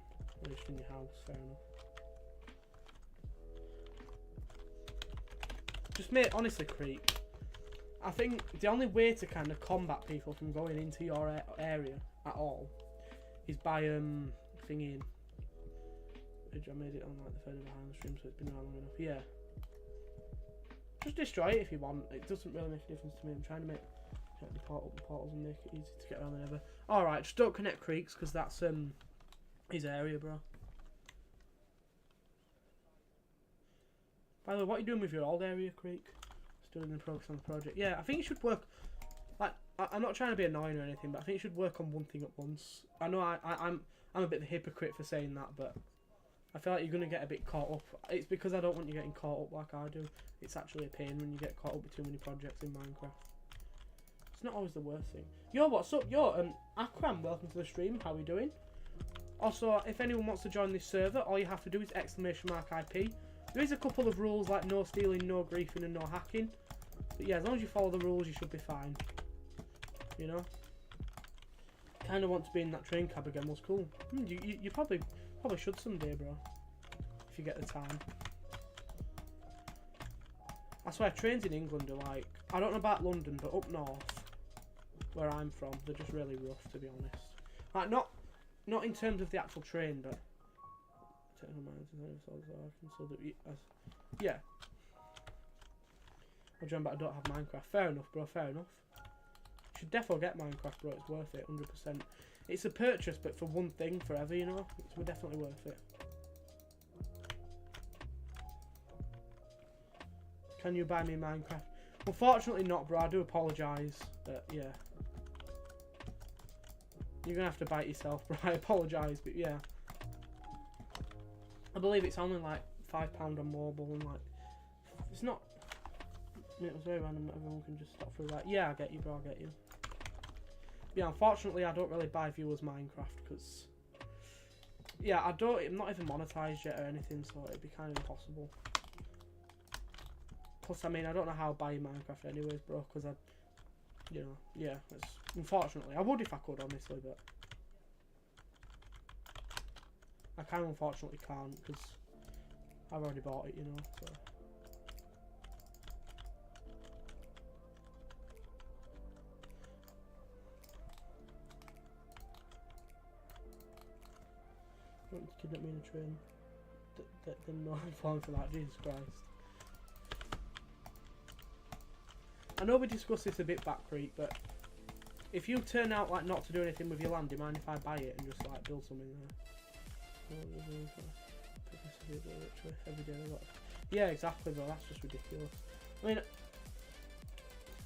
just in your house, fair enough. Just honestly, Creek, I think the only way to kind of combat people from going into your area at all is by thingying. I made it on like the 3rd of the stream, so it's been long enough. Yeah. Just destroy it if you want. It doesn't really make a difference to me. I'm trying to make the portals and make it easy to get around the Nether. Alright, just don't connect Creeks because that's his area, bro. By the way, what are you doing with your old area, Creek? Still in progress on the project. Yeah, I think you should work. Like, I'm not trying to be annoying or anything, but I think you should work on one thing at once. I know I'm a bit of a hypocrite for saying that, but I feel like you're gonna get a bit caught up. It's because I don't want you getting caught up like I do. It's actually a pain when you get caught up with too many projects in Minecraft. It's not always the worst thing. Yo, what's up? Yo, Akram, welcome to the stream. How are we doing? Also, if anyone wants to join this server, all you have to do is !IP. There is a couple of rules like no stealing, no griefing and no hacking. But yeah, as long as you follow the rules you should be fine. You know? Kind of want to be in that train cab again, was cool. You probably should someday, bro. If you get the time. I swear trains in England are like, I don't know about London, but up north, where I'm from, they're just really rough, to be honest. Like, not in terms of the actual train, but yeah. I remember I don't have Minecraft. Fair enough, bro. Fair enough. You should definitely get Minecraft, bro. It's worth it, 100%. It's a purchase, but for one thing, forever, you know. It's definitely worth it. Can you buy me Minecraft? Unfortunately not, bro. I do apologise, but yeah. You're gonna have to bite yourself, bro. I apologise, but yeah. I believe it's only like £5 on mobile, and like, it's not. I mean, it was very random that everyone can just stop through that. Yeah, I get you, bro. I get you. Yeah, unfortunately, I don't really buy viewers Minecraft because, yeah, I'm not even monetized yet or anything, so it'd be kind of impossible. Plus, I mean, I don't know how I buy Minecraft anyways, bro, because you know, yeah, it's, unfortunately. I would if I could, honestly, but I kind of unfortunately can't, because I've already bought it, you know, so. Don't kidnap me in a train. Then no, I'm falling for that, Jesus Christ. I know we discussed this a bit back, Creek, but if you turn out like not to do anything with your land, do you mind if I buy it and just like build something there? Yeah, exactly, bro. That's just ridiculous. I mean,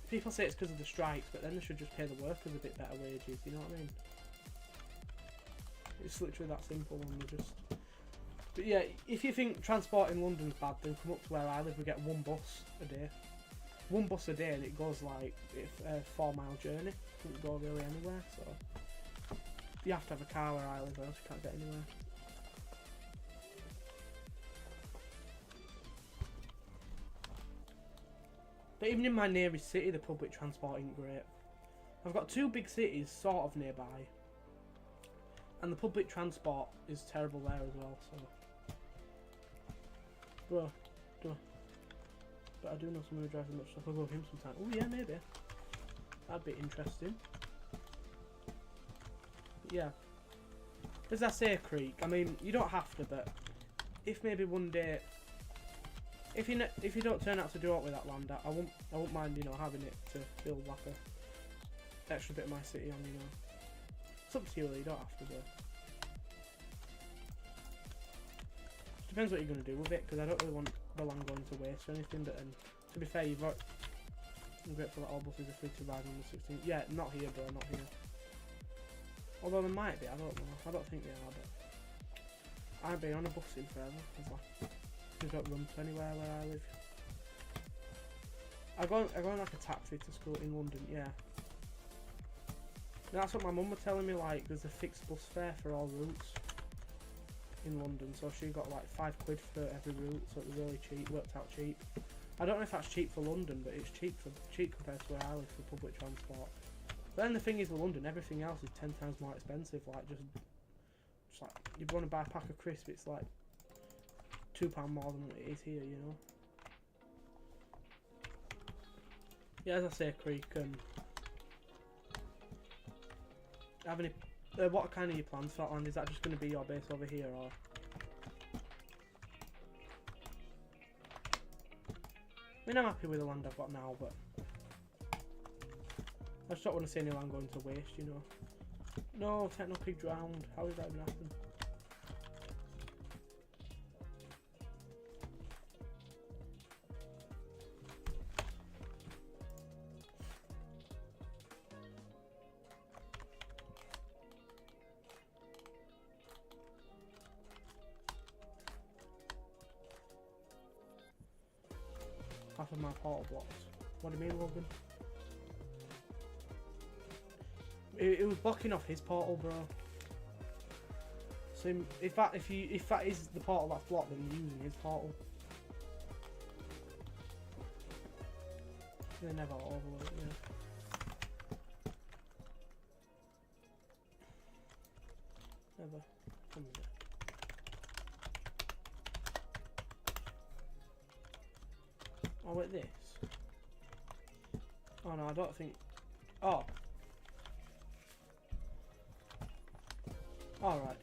people say it's because of the strikes, but then they should just pay the workers a bit better wages. You know what I mean? It's literally that simple, and they just. But yeah, if you think transport in London's bad, then come up to where I live. We get one bus a day. One bus a day, and it goes like a 4-mile journey. Doesn't go really anywhere, so you have to have a car where I live, or else you can't get anywhere. But even in my nearest city, the public transport ain't great. I've got 2 big cities sort of nearby, and the public transport is terrible there as well. So, bro. But I do know someone who drives as much stuff. I'll go with him sometime. Oh yeah, maybe. That'd be interesting. But yeah. As I say, Creek, I mean, you don't have to, but if maybe one day, if you don't turn out to do it with that land, I won't mind, you know, having it to build like a extra bit of my city on, you know. It's up to you, you don't have to do it. Depends what you're going to do with it, because I don't really want the land going to waste or anything, but then, to be fair, I'm grateful that all buses are free to ride on the 16th. Yeah, not here, bro, not here. Although there might be, I don't know. I don't think they are, but I ain't been on a bus in forever, because like, they don't run to anywhere where I live. I go on like a taxi to school in London, yeah. That's what my mum was telling me, like, there's a fixed bus fare for all routes in London, so she got like £5 for every route, so it was really cheap, worked out cheap. I don't know if that's cheap for London, but it's cheap compared to where I live for public transport. But then the thing is with London, everything else is 10 times more expensive, like just like, you want to buy a pack of crisps, it's like £2 more than it is here, you know. Yeah, as I say, Creek, have any, what kind of your plans for that land? Is that just going to be your base over here, or? I mean, I'm happy with the land I've got now, but I just don't want to see any land going to waste, you know. No, Techno Pig drowned. How did that even happen? Half of my portal blocks. What do you mean, Logan? It was blocking off his portal, bro. So if that is the portal that's blocked, then you're using his portal. They never overload, yeah. Never. Come on. Oh, wait, this? Oh, no, I don't think... Oh. Alright.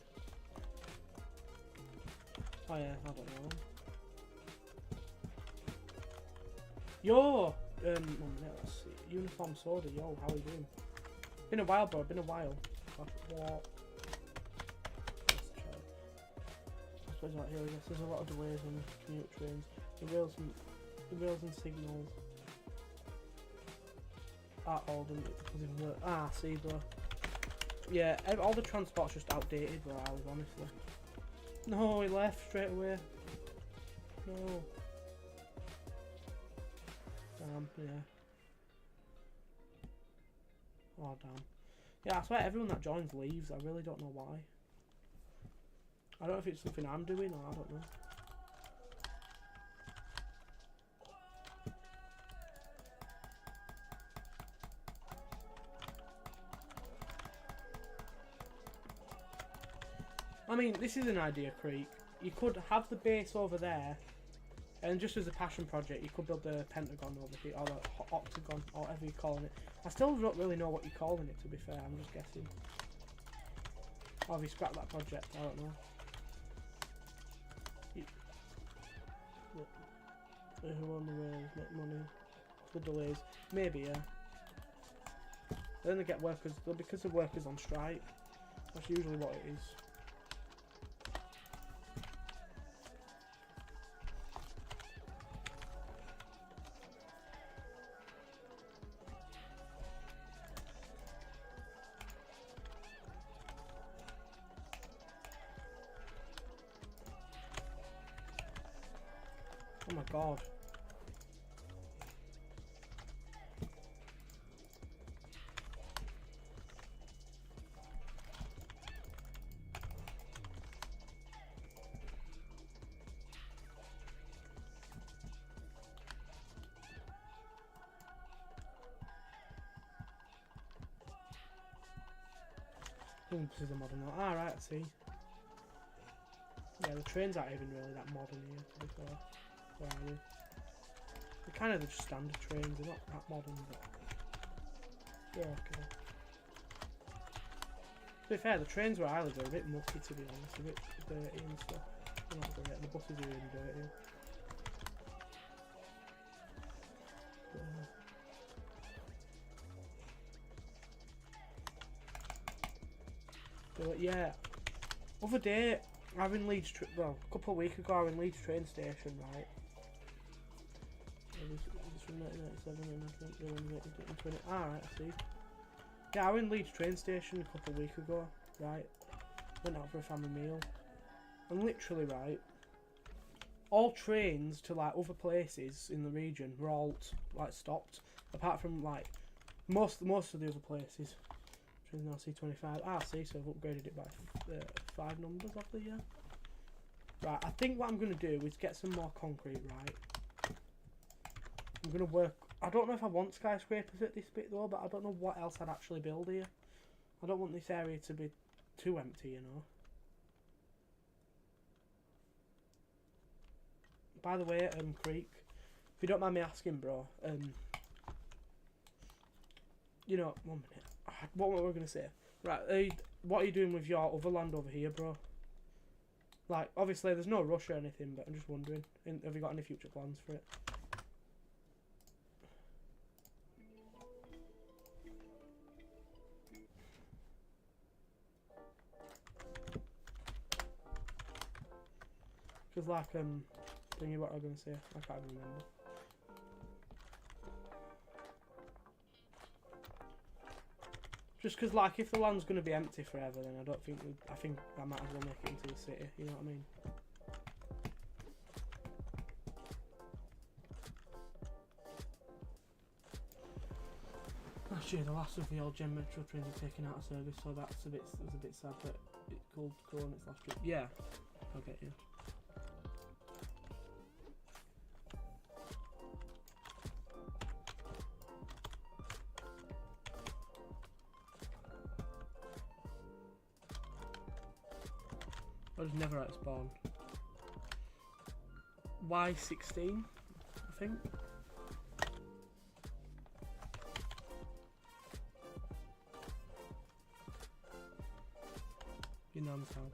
Oh, yeah, I don't know. Yo! 1 minute, let's see. Uniform Soda, yo, how are you doing? Been a while, bro, been a while. What? Let's check. I suppose out here, I guess there's a lot of delays on commute trains. The rails and signals at Oldham, it doesn't work. Ah, see, bro. Yeah, all the transport's just outdated where I live, honestly. No, he left straight away. No. Yeah. Oh, damn. Yeah, I swear everyone that joins leaves. I really don't know why. I don't know if it's something I'm doing or I don't know. I mean, this is an idea, Creek. You could have the base over there, and just as a passion project, you could build the Pentagon over here, or the Octagon, or whatever you're calling it. I still don't really know what you're calling it, to be fair, I'm just guessing. Or have you scrapped that project? I don't know. Who on the rails make money? The delays. Maybe, yeah. Then they get workers, because the workers on strike. That's usually what it is. Oh my god. This is a modern one. Ah, right, I see. Yeah, the trains aren't even really that modern here, to be fair. Where are they? They're kind of just standard trains, they're not that modern, but they're okay. To be fair, the trains where I live are a bit mucky, to be honest, a bit dirty and stuff. They're not great, the buses are really dirty. But yeah, other day, I was in Leeds, well, a couple of weeks ago, I was in Leeds train station, right? It was from 1997 and I think they were in 1920. Ah, right, I see. Yeah, I was in Leeds train station a couple of weeks ago, right? Went out for a family meal. And literally, right, all trains to like other places in the region were all like stopped, apart from like most of the other places. Trains now C25. Ah, see, so I've upgraded it by 5 numbers of the year. Right, I think what I'm gonna do is get some more concrete, right? I'm gonna work. I don't know if I want skyscrapers at this bit though, but I don't know what else I'd actually build here. I don't want this area to be too empty, you know. By the way, Creek, if you don't mind me asking, bro, you know, 1 minute. What were we gonna say? Right, what are you doing with your other land over here, bro? Like, obviously, there's no rush or anything, but I'm just wondering, have you got any future plans for it? Because, like, thinking what I was gonna say, I can't even remember. Just because, like, if the land's going to be empty forever, then I don't think... I think I might as well make it into the city, you know what I mean? Last year, the last of the old Gen Metro trains were taken out of service, so that's a bit sad that it could go on its last trip. Yeah, I'll get you. Or just never at spawn. Y16, I think. You know I'm sad.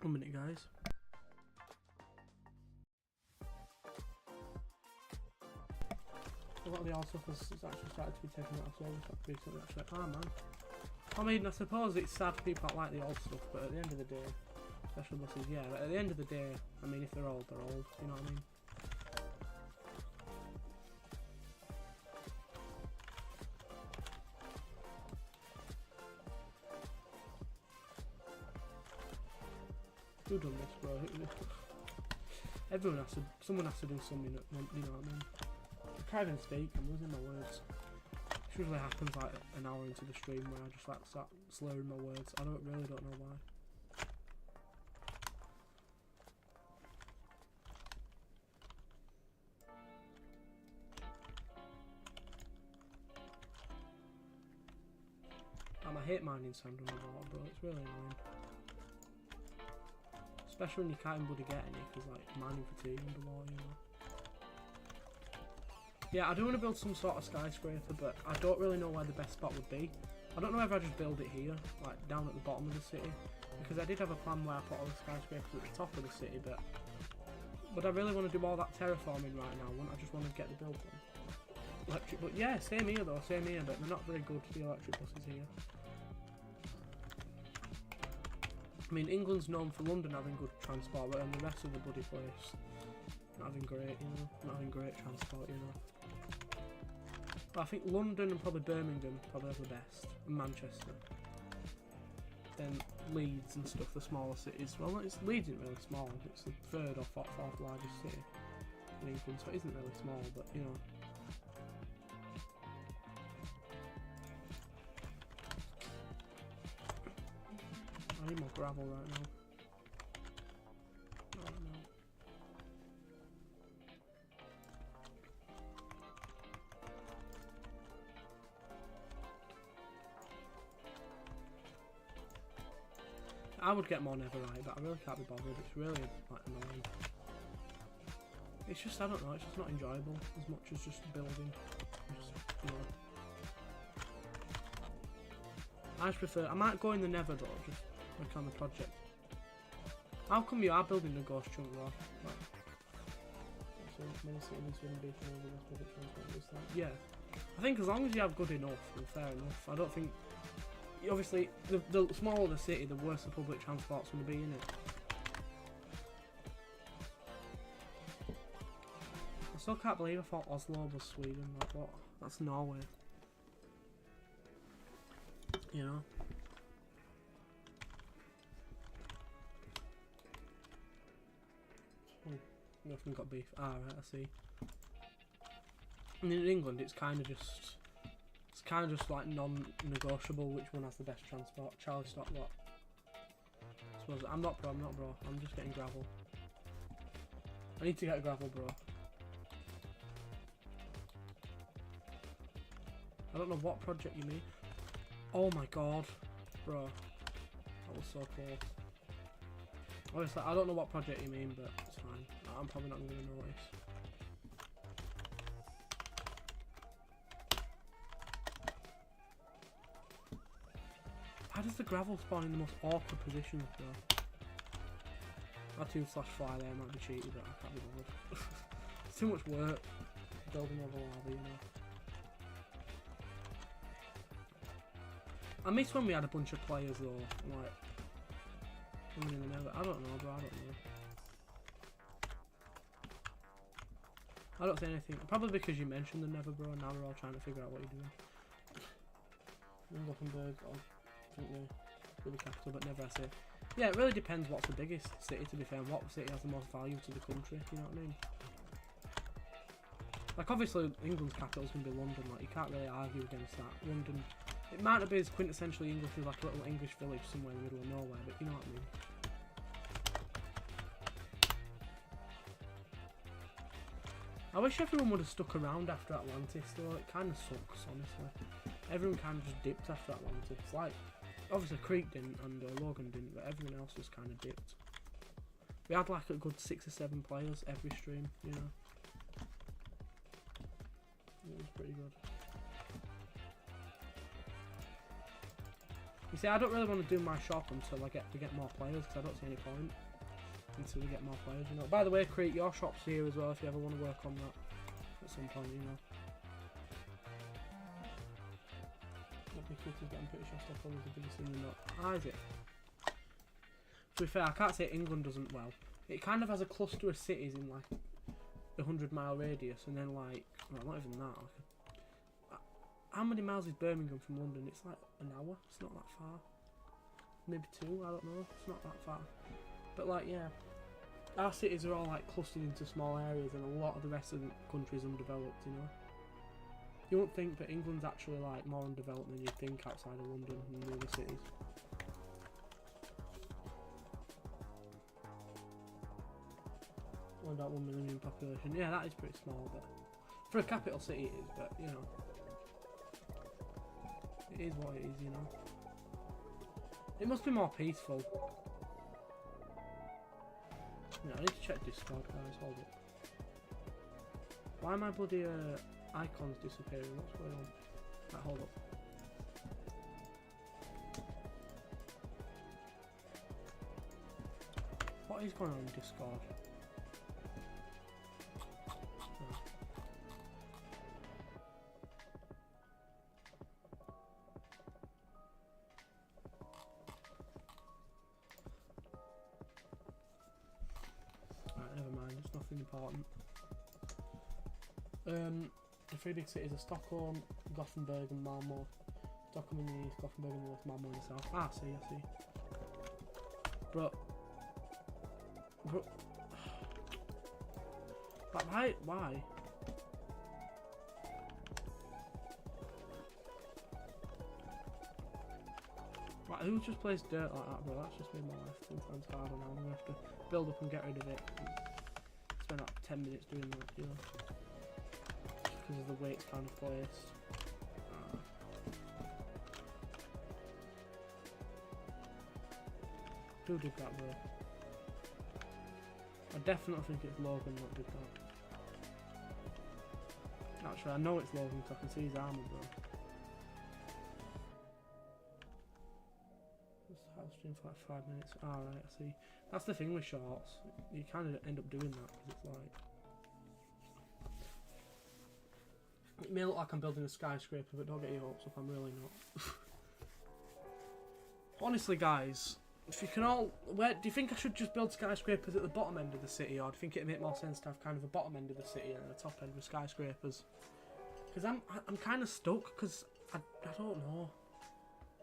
One minute, guys. A lot of the old stuff has actually started to be taken out of service recently, actually. Ah, man. I mean, I suppose it's sad people don't like the old stuff, but at the end of the day, special buses, yeah, but at the end of the day, I mean, if they're old, they're old, you know what I mean? Who done this, bro? Everyone has to, someone has to do something, you know what I mean? I can't even speak, I'm losing my words. It usually happens like an hour into the stream where I just like start slurring my words. I really don't know why. I hate mining sand underwater, bro, it's really annoying. Especially when you can't even bloody get any, because like mining fatigue underwater, you know. Yeah, I do want to build some sort of skyscraper, but I don't really know where the best spot would be. I don't know if I just build it here, like down at the bottom of the city, because I did have a plan where I put all the skyscrapers at the top of the city, but would I really want to do all that terraforming right now? Wouldn't I just want to get the build done? Electric, but yeah, same here though, same here, but they're not very good, the electric buses here. I mean, England's known for London having good transport, but then the rest of the bloody place not having great, you know, not having great transport, you know. But I think London and probably Birmingham probably have the best, and Manchester. Then Leeds and stuff, the smaller cities. Well, Leeds isn't really small, it's the third or fourth largest city in England, so it isn't really small, but you know. I need more gravel right now. Oh no. I would get more netherite, but I really can't be bothered. It's really like annoying. It's just, I don't know, it's just not enjoyable as much as just building. Just, you know. I just prefer, I might go in the nether though, just work on the project. How come you are building the ghost chunk though? Like, yeah, I think as long as you have good enough, then fair enough. I don't think, obviously, the smaller the city, the worse the public transport's going to be, innit? I still can't believe I thought Oslo was Sweden. Like, what? That's Norway. You know? Nothing got beef. Ah, right, I see. And in England, it's kind of just like non-negotiable which one has the best transport. Charlie Stock, what? I suppose I'm not bro. I'm just getting gravel. I need to get gravel, bro. I don't know what project you mean. Oh my god, bro. That was so close. Honestly, I don't know what project you mean, but it's fine. I'm probably not going to notice. How does the gravel spawn in the most awkward positions, bro? That 2/fly there might be cheated, but I can't be bothered. It's too much work building over lava, you know. I miss when we had a bunch of players though, like, coming in the nether. I don't know, bro, I don't know. I don't say anything, probably because you mentioned the nether, bro, and now we're all trying to figure out what you're doing. Gothenburg, I think they're the capital, but never I say. Yeah, it really depends what's the biggest city, to be fair, and what city has the most value to the country, you know what I mean? Like, obviously, England's capital's going to be London. Like, you can't really argue against that. London, it might not be as quintessentially English as like a little English village somewhere in the middle of nowhere, but you know what I mean. I wish everyone would have stuck around after Atlantis though, it kind of sucks, honestly. Everyone kind of just dipped after Atlantis. Like, obviously Creek didn't and Logan didn't, but everyone else just kind of dipped. We had like a good 6 or 7 players every stream, you know. It was pretty good. You see, I don't really want to do my shop until I get more players, because I don't see any point until we get more players, you know. By the way, Creek, your shop's here as well if you ever want to work on that at some point, you know. Getting pretty sure Stockholm is the biggest in the north. Ah, is it? To be fair, I can't say England doesn't well. It kind of has a cluster of cities in like a 100-mile radius, and then like, well, not even that. Like how many miles is Birmingham from London? It's like an hour. It's not that far. Maybe 2. I don't know. It's not that far. But like, yeah, our cities are all like clustered into small areas, and a lot of the rest of the country is undeveloped. You know. You won't think, but England's actually like more undeveloped than you'd think outside of London and the other cities. Only about 1 million population. Yeah, that is pretty small, but for a capital city it is. But you know, it is what it is. You know, it must be more peaceful. Yeah, I need to check Discord, guys. Hold it. Why am I bloody icons disappearing? What's going on? Right, hold up. What is going on in Discord? Oh. Right, never mind. It's nothing important. The 3 big cities are Stockholm, Gothenburg and Malmö. Stockholm in the east, Gothenburg in the north, Malmö in the south. Ah, I see. Bro. But why? Right, who just plays dirt like that, bro? That's just made my life 10 times harder now. I'm gonna have to build up and get rid of it. Spend like 10 minutes doing that, you know. Because of the way it's kind of placed. Who did that, bro? I definitely think it's Logan that did that. Actually, I know it's Logan because I can see his armor, bro. This house stream for like 5 minutes. Alright, I see. That's the thing with shorts. You kind of end up doing that because it's like... It may look like I'm building a skyscraper, but don't get your hopes up, I'm really not. Honestly, guys, if you can all... do you think I should just build skyscrapers at the bottom end of the city, or do you think it'd make more sense to have kind of a bottom end of the city and a top end with skyscrapers? Because I'm kind of stuck, because I don't know.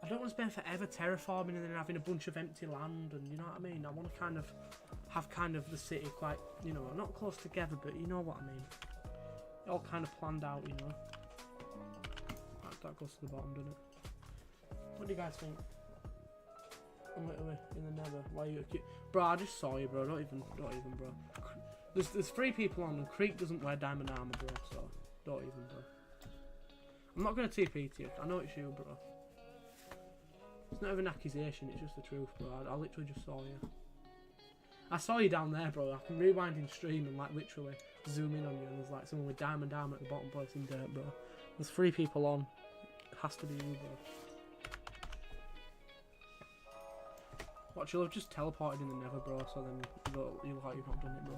I don't want to spend forever terraforming and then having a bunch of empty land, and you know what I mean? I want to kind of have kind of the city quite, you know, not close together, but you know what I mean. It all kind of planned out, you know. That goes to the bottom, doesn't it? What do you guys think? I'm literally in the nether. Why are you cute? Bro, I just saw you, bro. Don't even, bro. There's 3 people on, and Creek doesn't wear diamond armor, bro. So don't even, bro. I'm not gonna TP to you. I know it's you, bro. It's not even an accusation. It's just the truth, bro. I literally just saw you. I saw you down there, bro. I can rewind in stream and like literally zoom in on you, and there's like someone with diamond armor at the bottom placing dirt, bro. There's 3 people on. It has to be you, bro. Watch, you'll have just teleported in the nether, bro, so then you look like you've not done it, bro.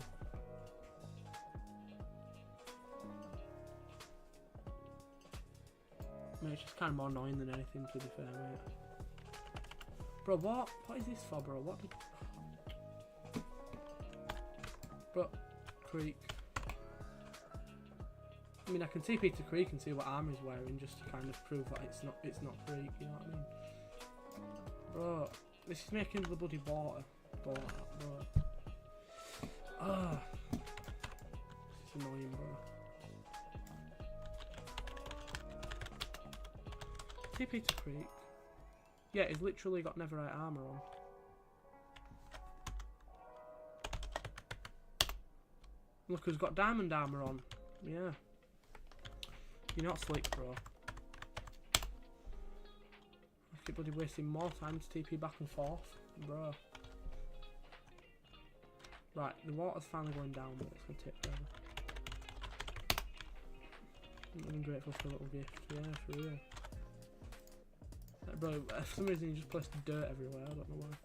I mean, it's just kind of more annoying than anything, to be fair, mate. Bro, what? What is this for, bro? What did... Bro, Creek. I mean, I can TP to Creek and see what armor he's wearing just to kind of prove that it's not Creek, you know what I mean? Bro, this is making the bloody water. Bro. Ah. This is annoying, bro. TP to Creek. Yeah, he's literally got Netherite armour on. Look who's got diamond armour on. Yeah. You're not slick, bro. I keep bloody wasting more time to TP back and forth. Bro. Right, the water's finally going down, but it's going to take forever. I'm grateful for a little gift. Yeah, for real. Like, bro, for some reason you just placed dirt everywhere. I don't know why.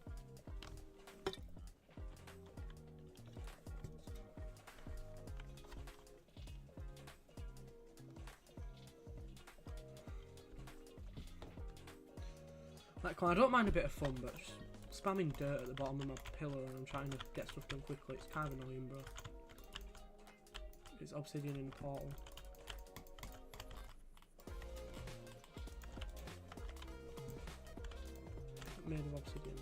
Like, I don't mind a bit of fun, but just spamming dirt at the bottom of my pillar and I'm trying to get stuff done quickly, it's kind of annoying, bro. It's obsidian in the portal. Made of obsidian.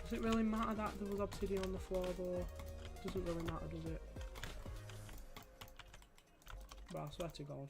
Does it really matter that there was obsidian on the floor though? Doesn't really matter, does it? But I swear to God.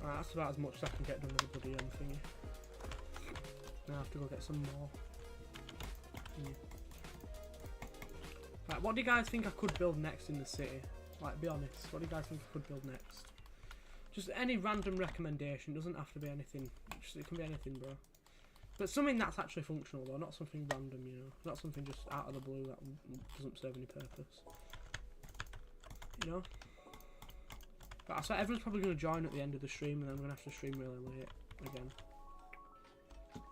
Right, that's about as much as I can get done with the bloody thingy. Now I have to go get some more. Right, what do you guys think I could build next in the city? Like, be honest, what do you guys think I could build next? Just any random recommendation, doesn't have to be anything, just, it can be anything, bro. But something that's actually functional though, not something random, you know? Not something just out of the blue that doesn't serve any purpose. You know? But I swear everyone's probably going to join at the end of the stream and then I'm going to have to stream really late again.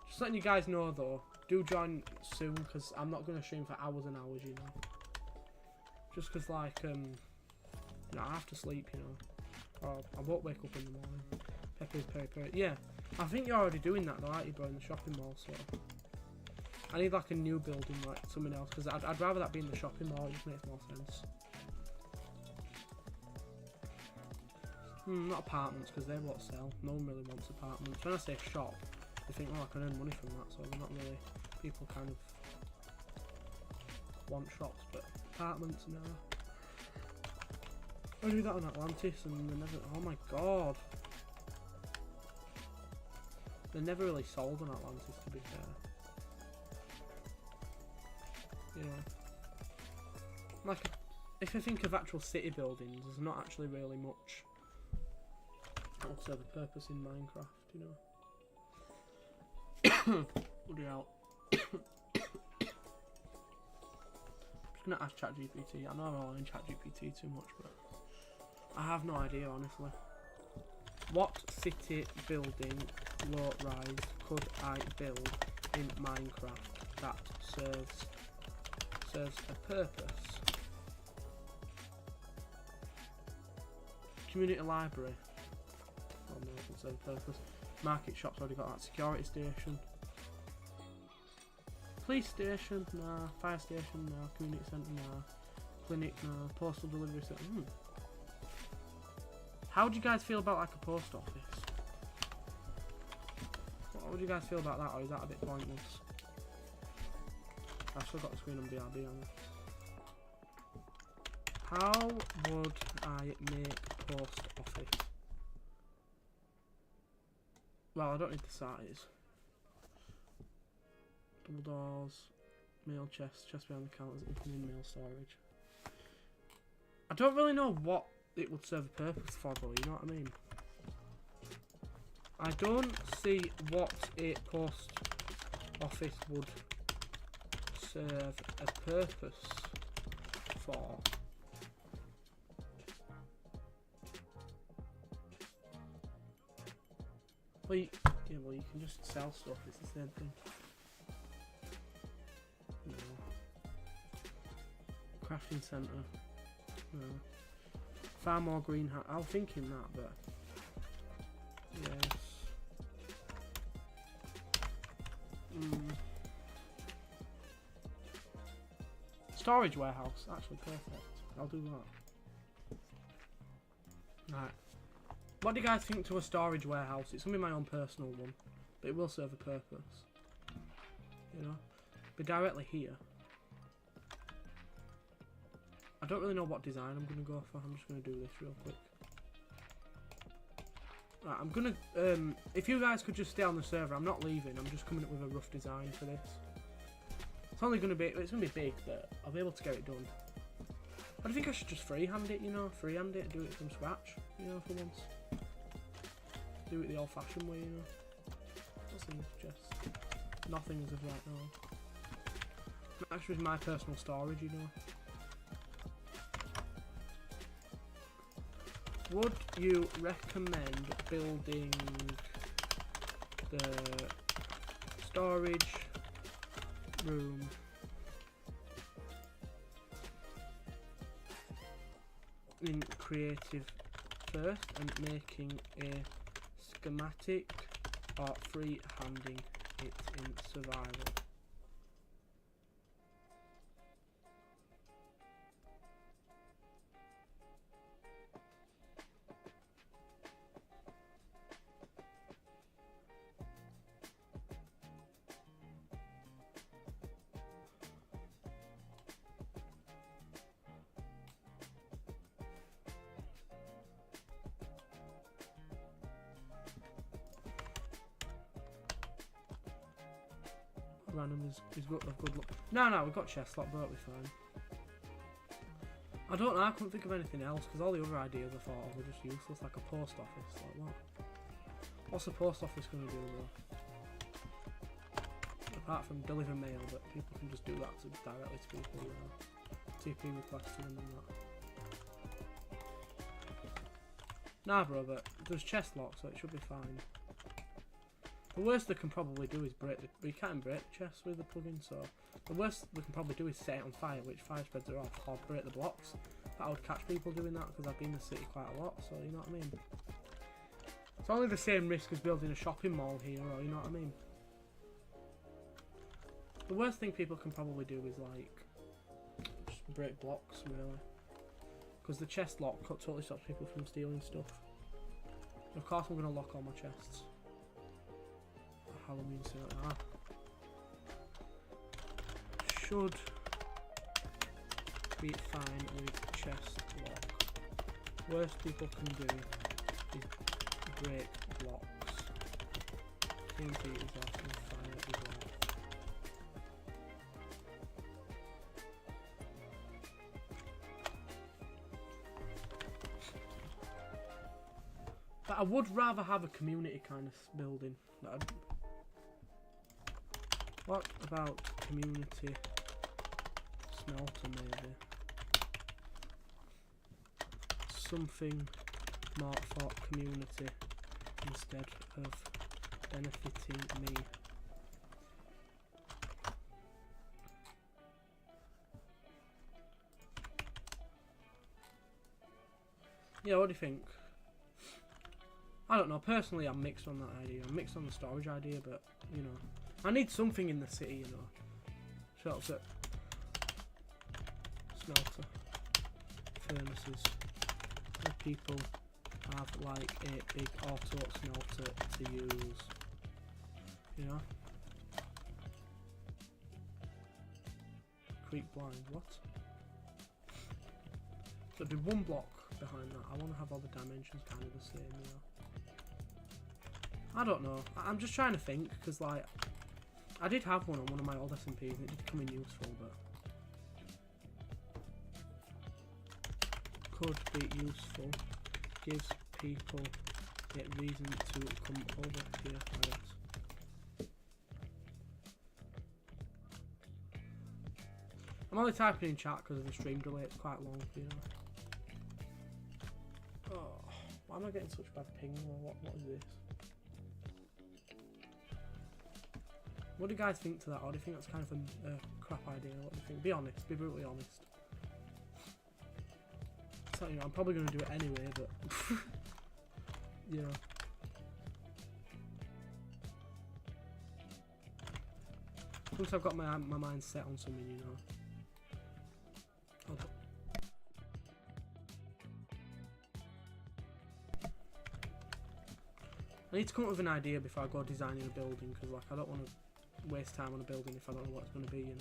Just letting you guys know though, do join soon because I'm not going to stream for hours and hours, you know. Just because like, you know, I have to sleep, you know. Or I won't wake up in the morning. Pepe's Peri. Yeah, I think you're already doing that though, aren't you, bro, in the shopping mall, so. I need like a new building, like something else, because I'd rather that be in the shopping mall, it just makes more sense. Not apartments, because they won't sell. No one really wants apartments. When I say shop, they think, oh, I can earn money from that, so they're not really... People kind of want shops, but apartments, no. I do that on Atlantis, and they never... Oh my god! They're never really sold on Atlantis, to be fair. Yeah. Like, if I think of actual city buildings, there's not actually really much that will serve a purpose in Minecraft, you know. Bloody hell. I'm just gonna ask ChatGPT. I know I'm all in ChatGPT too much, but I have no idea, honestly. What city building low rise could I build in Minecraft that serves a purpose? Community library. Oh no, it doesn't serve a purpose. Market shop's already got that. Security station. Police station, nah. Fire station, nah. Community centre, nah. Clinic, nah. Postal delivery centre. How do you guys feel about like a post office? What would you guys feel about that, or is that a bit pointless? I've still got the screen on BRB on it. How would I make a post office? Well, I don't need the size. Double doors, mail chest behind the counters, incoming mail storage. I don't really know what it would serve a purpose for though, you know what I mean? I don't see what a post office would serve a purpose for. Well, well, you can just sell stuff. It's the same thing. No. Crafting centre. No. Far more greenhouse. I was thinking that, but yes. Storage warehouse. Actually, perfect. I'll do that. Right. What do you guys think to a storage warehouse? It's gonna be my own personal one, but it will serve a purpose. You know, be directly here. I don't really know what design I'm gonna go for. I'm just gonna do this real quick. Right, I'm gonna. If you guys could just stay on the server, I'm not leaving. I'm just coming up with a rough design for this. It's only gonna be. It's gonna be big, but I'll be able to get it done. I think I should just freehand it, you know, freehand it, do it from scratch, you know, for once. Do it the old-fashioned way, you know. What's in this chest? Nothing as of right now. Actually, my personal storage, you know. Would you recommend building the storage room in creative first and making a schematic, or free-handing it in survival? Random is good. Good luck. No, we've got chest lock, but it'll be fine. I don't know. I couldn't think of anything else because all the other ideas I thought of were just useless, like a post office. Like what? What's a post office going to do though? Apart from deliver mail, but people can just do that directly to people. You know, TP request to them and that. Nah, bro, but there's chest lock, so it should be fine. The worst they can probably do is break the... We can't break chests with the plugin, so... The worst they can probably do is set it on fire, which fire spreads are off, or break the blocks. But I would catch people doing that, because I've been in the city quite a lot, so you know what I mean? It's only the same risk as building a shopping mall here, or you know what I mean? The worst thing people can probably do is, like... just break blocks, really. Because the chest lock totally stops people from stealing stuff. Of course I'm going to lock all my chests. Halloween sale. Should be fine with chest lock. Worst people can do is break blocks. TNT is often fire as well. But I would rather have a community kind of building. What about community smelter maybe? Something more for community instead of benefiting me. Yeah, what do you think? I don't know, personally I'm mixed on that idea. I'm mixed on the storage idea, but you know, I need something in the city, you know. Shelter, smelter, furnaces, where people have like a big auto smelter to use, you know. Creek blind, what? So do one block behind that. I want to have all the dimensions kind of the same, you know. I don't know. I'm just trying to think, because like, I did have one on one of my old SMPs and it did come in useful, but could be useful. Gives people a reason to come over here for it. I'm only typing in chat because of the stream delay. It's quite long, you know. Oh, why am I getting such bad ping? What is this? What do you guys think to that, or do you think that's kind of a crap idea? What do you think? Be honest, be brutally honest. So, you know, I'm probably going to do it anyway, but you know. Once I've got my mind set on something, you know. I need to come up with an idea before I go designing a building, because like I don't want to waste time on a building if I don't know what it's going to be, you know.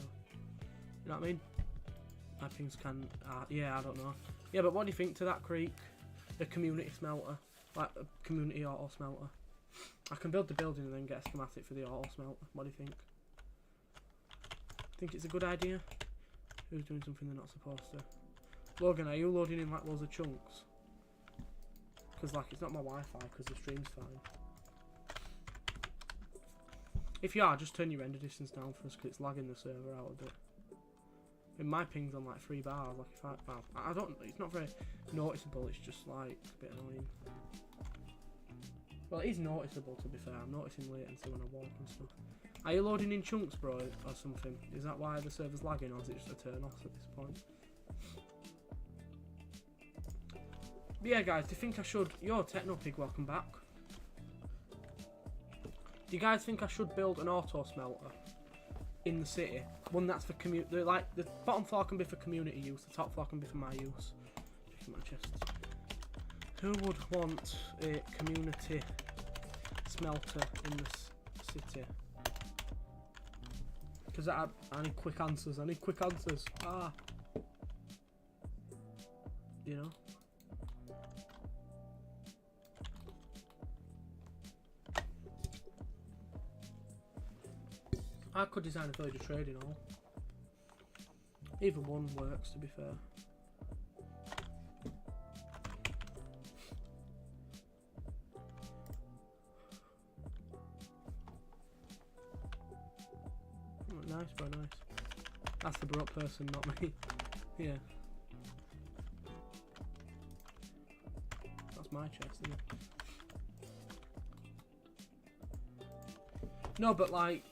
You know what I mean? My things can, yeah, I don't know. Yeah, but what do you think to that, Creek? A community smelter, like a community auto smelter. I can build the building and then get a schematic for the auto smelter. What do you think? Think it's a good idea? Who's doing something they're not supposed to? Logan, are you loading in like loads of chunks? Because like it's not my Wi-Fi because the stream's fine. If you are, just turn your render distance down for us because it's lagging the server out a bit. And my ping's on like 3 bars. Like if well, I don't. It's not very noticeable. It's just like a bit annoying. Well, it is noticeable to be fair. I'm noticing latency when I walk and stuff. Are you loading in chunks, bro, or something? Is that why the server's lagging, or is it just a turn off at this point? But yeah, guys, do you think I should... Yo, Technopig, welcome back. Do you guys think I should build an auto smelter in the city? One that's for community... Like, the bottom floor can be for community use, the top floor can be for my use. Checking my chest. Who would want a community smelter in the city? Because I need quick answers. I need quick answers. Ah. You know? I could design a village of trading hall. Either one works, to be fair. Nice, bro, nice. That's the Baroque person, not me. Yeah. That's my chest, isn't it? No, but like,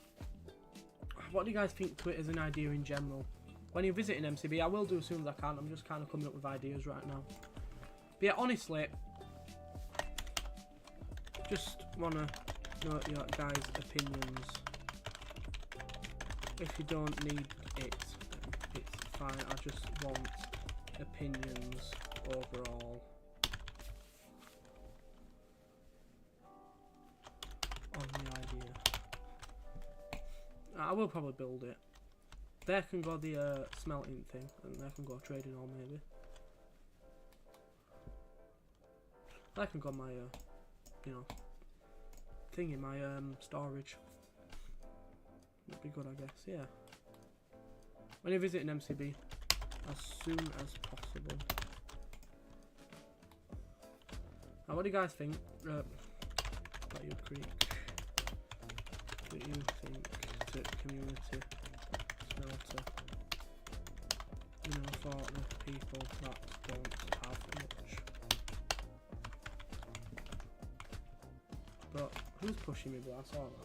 what do you guys think to it as an idea in general? When you're visiting MCB, I will do as soon as I can. I'm just kind of coming up with ideas right now. But yeah, honestly, just want to know your guys' opinions. If you don't need it, it's fine. I just want opinions overall on the idea. I will probably build it. There can go the smelting thing, and there can go trading hall maybe. There can go my, you know, thing in my storage. Would be good, I guess, yeah. When you're visiting MCB, as soon as possible. Now, what do you guys think? About your Creek. What do you think to community smelter? You know, for the people that don't have much. But who's pushing me, bro? I saw that.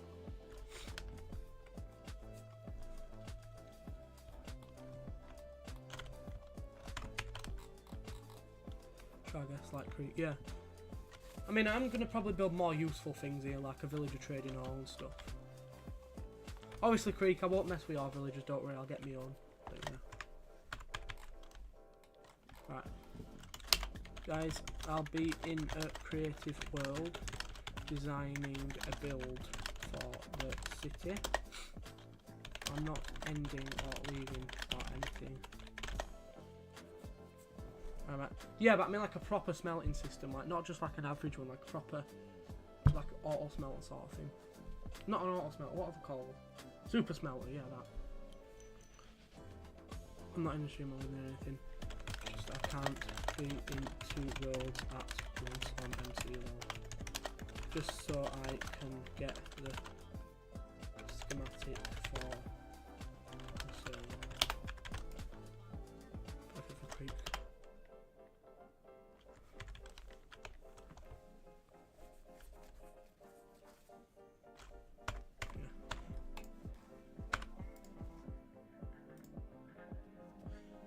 I guess, like Creek, yeah. I mean, I'm going to probably build more useful things here, like a village of trading hall and stuff. Obviously, Creek, I won't mess with your villagers, don't worry, I'll get my own. But yeah. Right. Guys, I'll be in a creative world, designing a build for the city. I'm not ending or leaving or anything. Right. Yeah, but I mean like a proper smelting system, like not just like an average one, like proper, like auto smelter sort of thing. Not an auto smelter, what are they called? Super smelter, yeah, that. I'm not in the stream or anything. Just I can't be in 2 worlds at once on MCL. Just so I can get the schematic for the server. Perfect for Creek.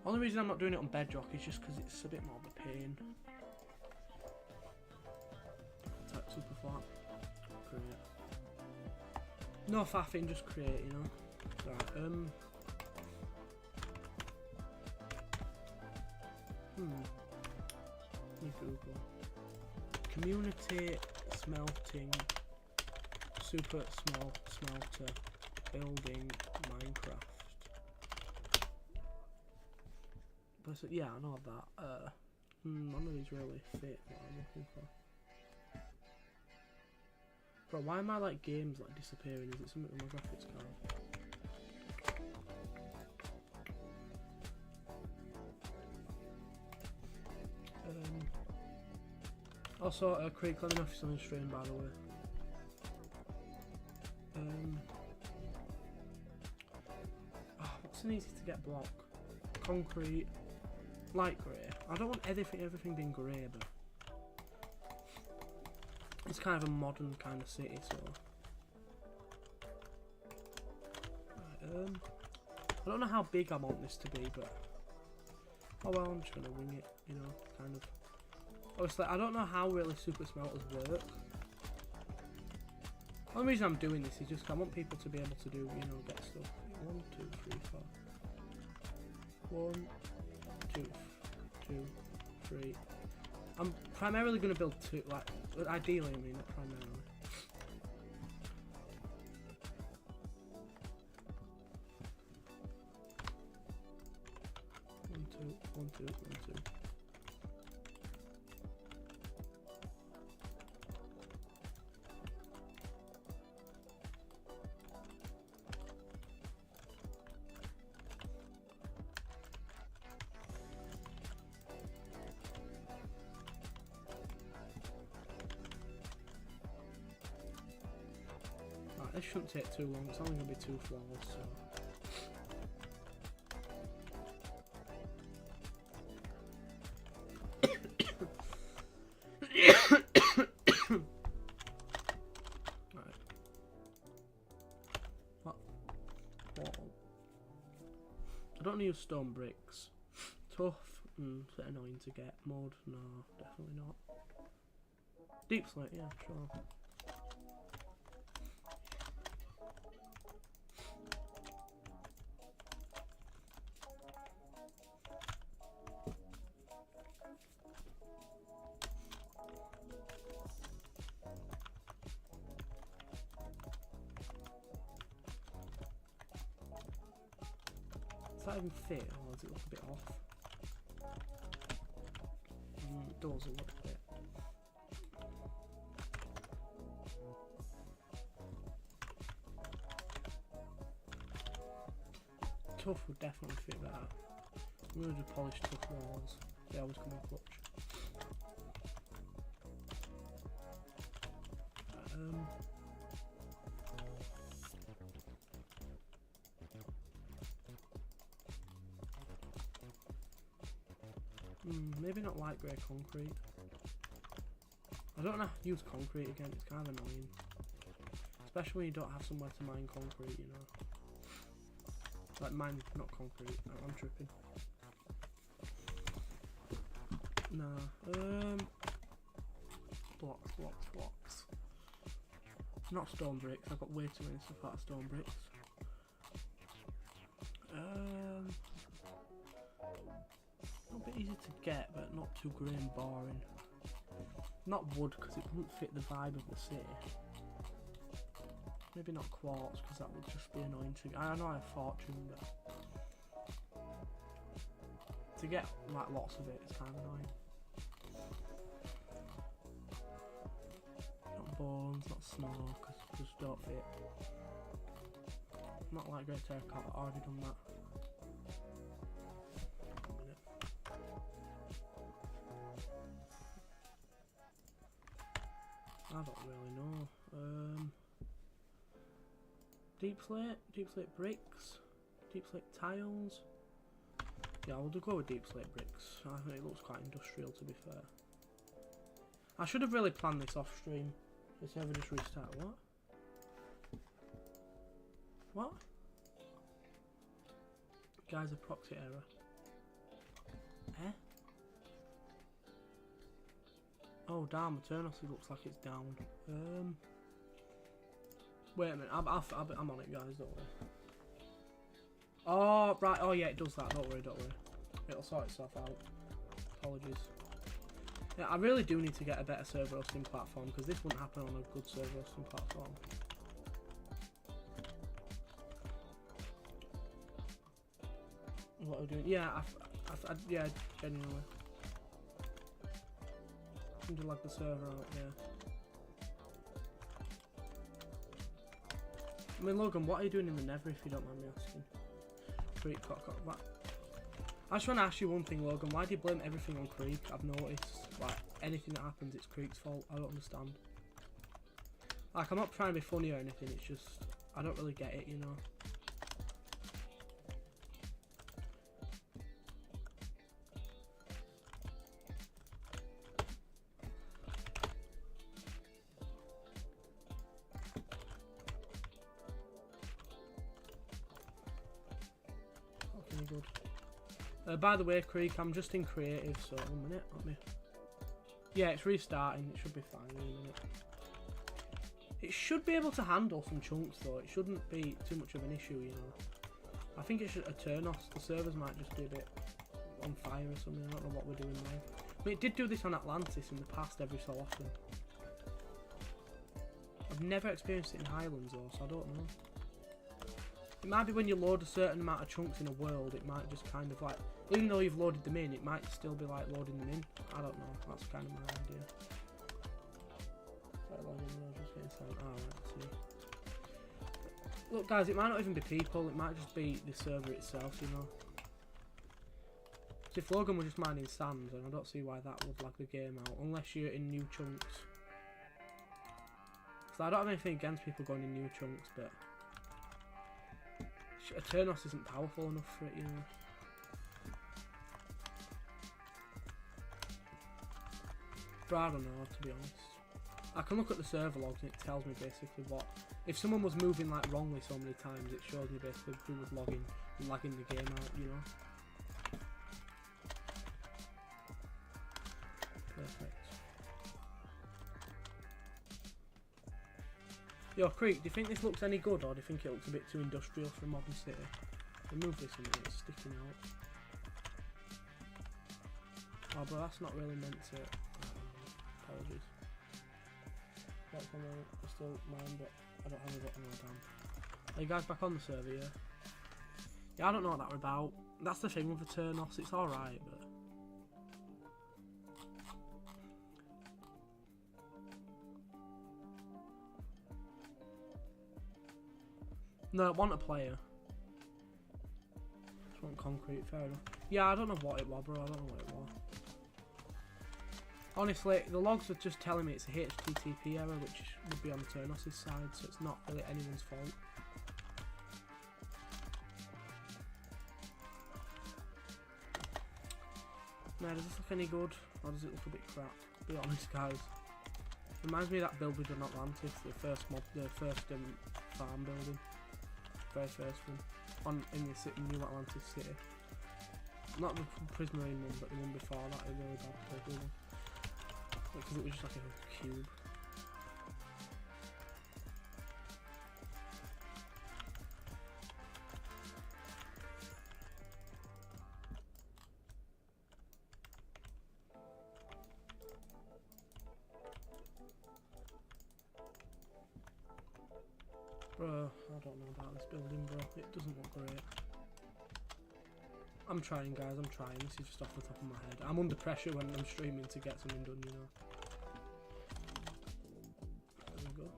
Only reason I'm not doing it on Bedrock is just because it's a bit more of a pain. Type super flat. Create. No faffing, just create, you know. Right, Let me Google. Community smelting super small smelter building Minecraft. But so, yeah, I know that. None of these really fit what I'm looking for. Bro, why are my like games like disappearing? Is it something with my graphics card? Also, Craig Clemenov is on the stream, by the way. What's an easy to get block? Concrete, light grey. I don't want everything being grey, but it's kind of a modern kind of city, so. Right, I don't know how big I want this to be, but oh well, I'm just gonna wing it, you know, kind of. Obviously, I don't know how really super smelters work. The only reason I'm doing this is just I want people to be able to do, you know, get stuff. 1, 2, 3, 4. 1, 2, 2, 3. I'm primarily going to build 2, like, ideally, I mean, not primarily. One, two, one, two, one, two. This shouldn't take too long, it's only going to be 2 floors, so. Right. What? Wall. I don't need stone bricks. Tough, it's a bit annoying to get. Mud, no, definitely not. Deep slate, yeah, sure. Does that even fit, or does it look a bit off? It does a little bit. Tough would definitely fit that. I'm going to do polished tough walls. They always come in clutch. Maybe not light grey concrete. I don't know how to use concrete again, it's kind of annoying. Especially when you don't have somewhere to mine concrete, you know. Like mine, not concrete, I'm tripping. Nah, blocks. Not stone bricks, I've got way too many stuff out of stone bricks. A bit easy to get, but not too grey and boring. Not wood, because it wouldn't fit the vibe of the city. Maybe not quartz, because that would just be annoying to get. I know I have fortune, but to get like lots of it is kind of annoying. Not bones, not snow, because they just don't fit. Not like grey terracotta, I've already done that. I don't really know. Deep slate bricks, deep slate tiles. Yeah, we'll go with deep slate bricks. I think it looks quite industrial, to be fair. I should have really planned this off stream. The server just restart. What? What? Guys, a proxy error. Eh? Oh damn, Eternus, it looks like it's down. Wait a minute, I'm on it, guys, don't worry. Oh, right, oh yeah, it does that, don't worry. It'll sort itself out. Apologies. Yeah, I really do need to get a better server hosting platform, because this wouldn't happen on a good server hosting platform. What are we doing? Yeah, yeah, genuinely. Something like the server out, yeah. I mean, Logan, what are you doing in the Nether if you don't mind me asking? What? I just want to ask you one thing, Logan. Why do you blame everything on Krieg? I've noticed, like, anything that happens, it's Krieg's fault. I don't understand. Like, I'm not trying to be funny or anything, it's just, I don't really get it, you know. Good. By the way, Krieg, I'm just in creative, so 1 minute, let me... Yeah, it's restarting, it should be fine in a minute. It should be able to handle some chunks though, it shouldn't be too much of an issue, you know. I think it should turn off, the servers might just be a bit on fire or something, I don't know what we're doing now. I mean, it did do this on Atlantis in the past every so often. I've never experienced it in Highlands though, so I don't know. It might be when you load a certain amount of chunks in a world, it might just kind of like, even though you've loaded them in, it might still be like loading them in. I don't know, that's kind of my idea. Look guys, it might not even be people, it might just be the server itself, you know. So if Logan was just mining sand, then I don't see why that would lag the game out, unless you're in new chunks. So I don't have anything against people going in new chunks, but Eternus isn't powerful enough for it, you know. But I don't know, to be honest. I can look at the server logs and it tells me basically what... If someone was moving like wrongly so many times, it shows me basically who was lagging the game out, you know. Perfect. Yo, Krieg, do you think this looks any good, or do you think it looks a bit too industrial for a modern city? Remove this and it's sticking out. Oh, but that's not really meant to... apologies. That's on the still mine, but I don't have a button or down. Are you guys back on the server, yeah? Yeah, I don't know what that were about. That's the thing with Eternus, it's alright, but... No, I want a player. Just want concrete, fair enough. Yeah, I don't know what it was, bro, I don't know what it was. Honestly, the logs are just telling me it's a HTTP error, which would be on Eternus' side, so it's not really anyone's fault. Now, does this look any good, or does it look a bit crap? Be honest, guys. Reminds me of that build we did on Atlantis, the first farm building, very first one, in the new Atlantis city. Not the Prismarine one, but the one before that, a really bad purple one. Because it was just like a cube. Bro, I don't know about this building, bro. It doesn't look great. I'm trying, guys, I'm trying. This is just off the top of my head. I'm under pressure when I'm streaming to get something done, you know. There we go.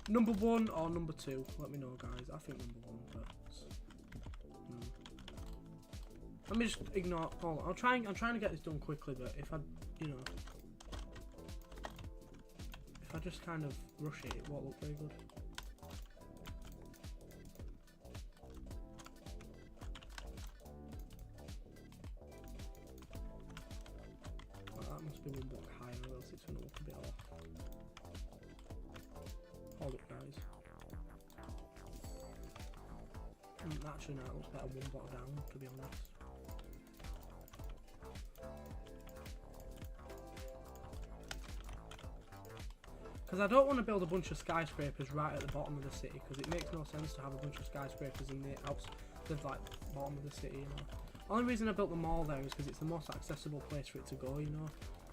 Number 1 or number 2? Let me know, guys. I think number 1, but... Let me just ignore... Hold on. I'm trying to get this done quickly, but if I, you know... If I just kind of rush it, it won't look very good. Be one block higher, or else it's going to look a bit off. Hold it, guys. Actually, no, it looks better one block down, to be honest. Because I don't want to build a bunch of skyscrapers right at the bottom of the city, because it makes no sense to have a bunch of skyscrapers in the like bottom of the city, you know. Only reason I built the mall there is because it's the most accessible place for it to go, you know.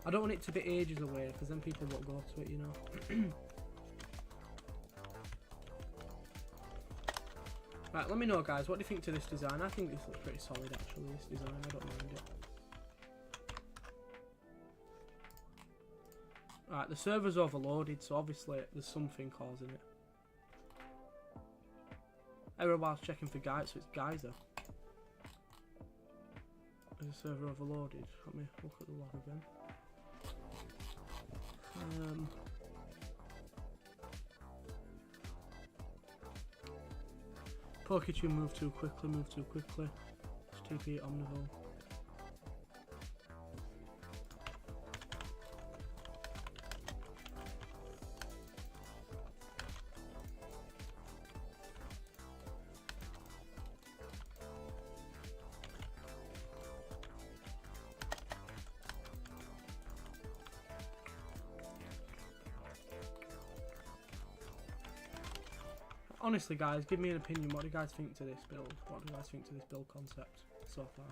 I don't want it to be ages away, because then people won't go to it, you know. Right, let me know, guys, what do you think to this design? I think this looks pretty solid, actually, this design. I don't mind it. Right, the server's overloaded, so obviously there's something causing it. Error whilst checking for guys, so it's geyser. Is the server overloaded? Let me look at the log again. Poketune move too quickly, It's TP Omnivore. Honestly, guys, give me an opinion. What do you guys think to this build? What do you guys think to this build concept so far?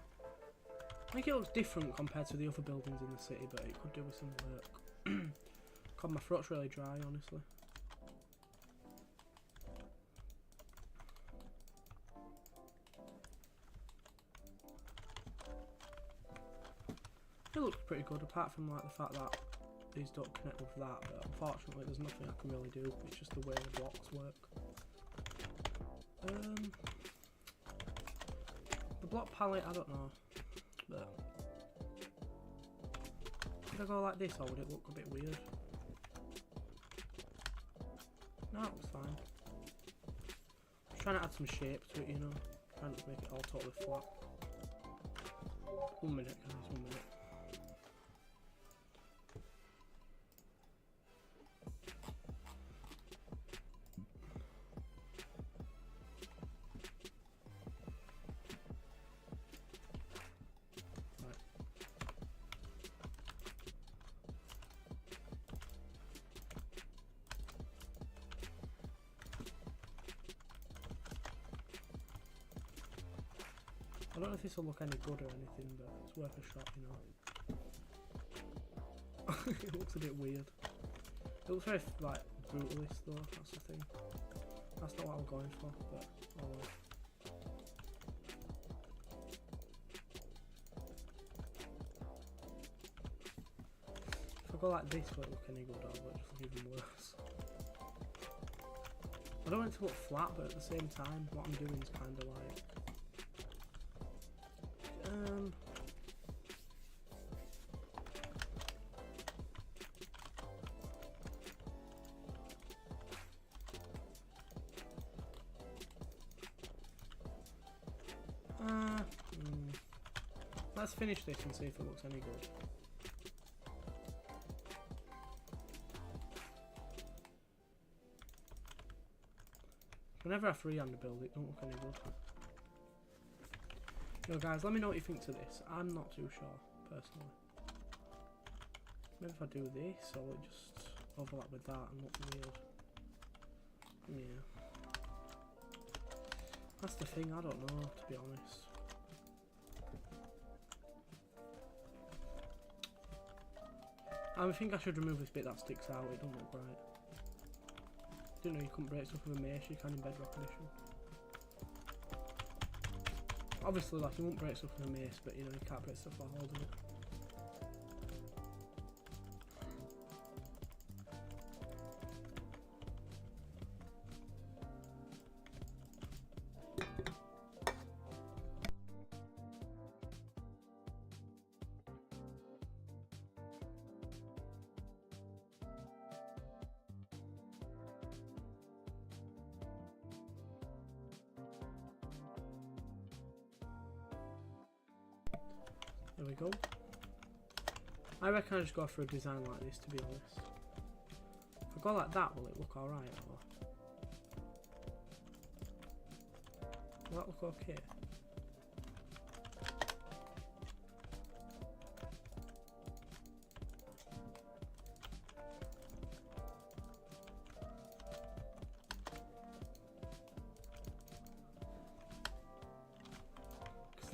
I think it looks different compared to the other buildings in the city, but it could do with some work. God, my throat's really dry, honestly. It looks pretty good, apart from like the fact that these don't connect with that, but unfortunately there's nothing I can really do. It's just the way the blocks work. The block palette, I don't know, but would I go like this or would it look a bit weird? No, it looks fine. Just trying to add some shape to it, you know, trying to make it all totally flat. 1 minute, guys, 1 minute. I don't know if this will look any good or anything, but it's worth a shot, you know. It looks a bit weird. It looks very, like, brutalist though, that's the thing. That's not what I'm going for, but oh well. If I go like this, will it look any good or will it just look even worse? I don't want it to look flat, but at the same time, what I'm doing is kind of like... Let's finish this and see if it looks any good. Whenever I freehand a build, it don't look any good. Yo guys, let me know what you think to this. I'm not too sure, personally. Maybe if I do this, or it just overlap with that and look weird. Yeah. That's the thing, I don't know, to be honest. I think I should remove this bit that sticks out, it don't look right. Didn't know you couldn't break stuff with a mace, you can in Bedrock Edition. Obviously, like, you won't break stuff with a mace, but you know, you can't break stuff while holding it. There we go. I reckon I just go for a design like this, to be honest. If I go like that, will it look alright, or will that look okay?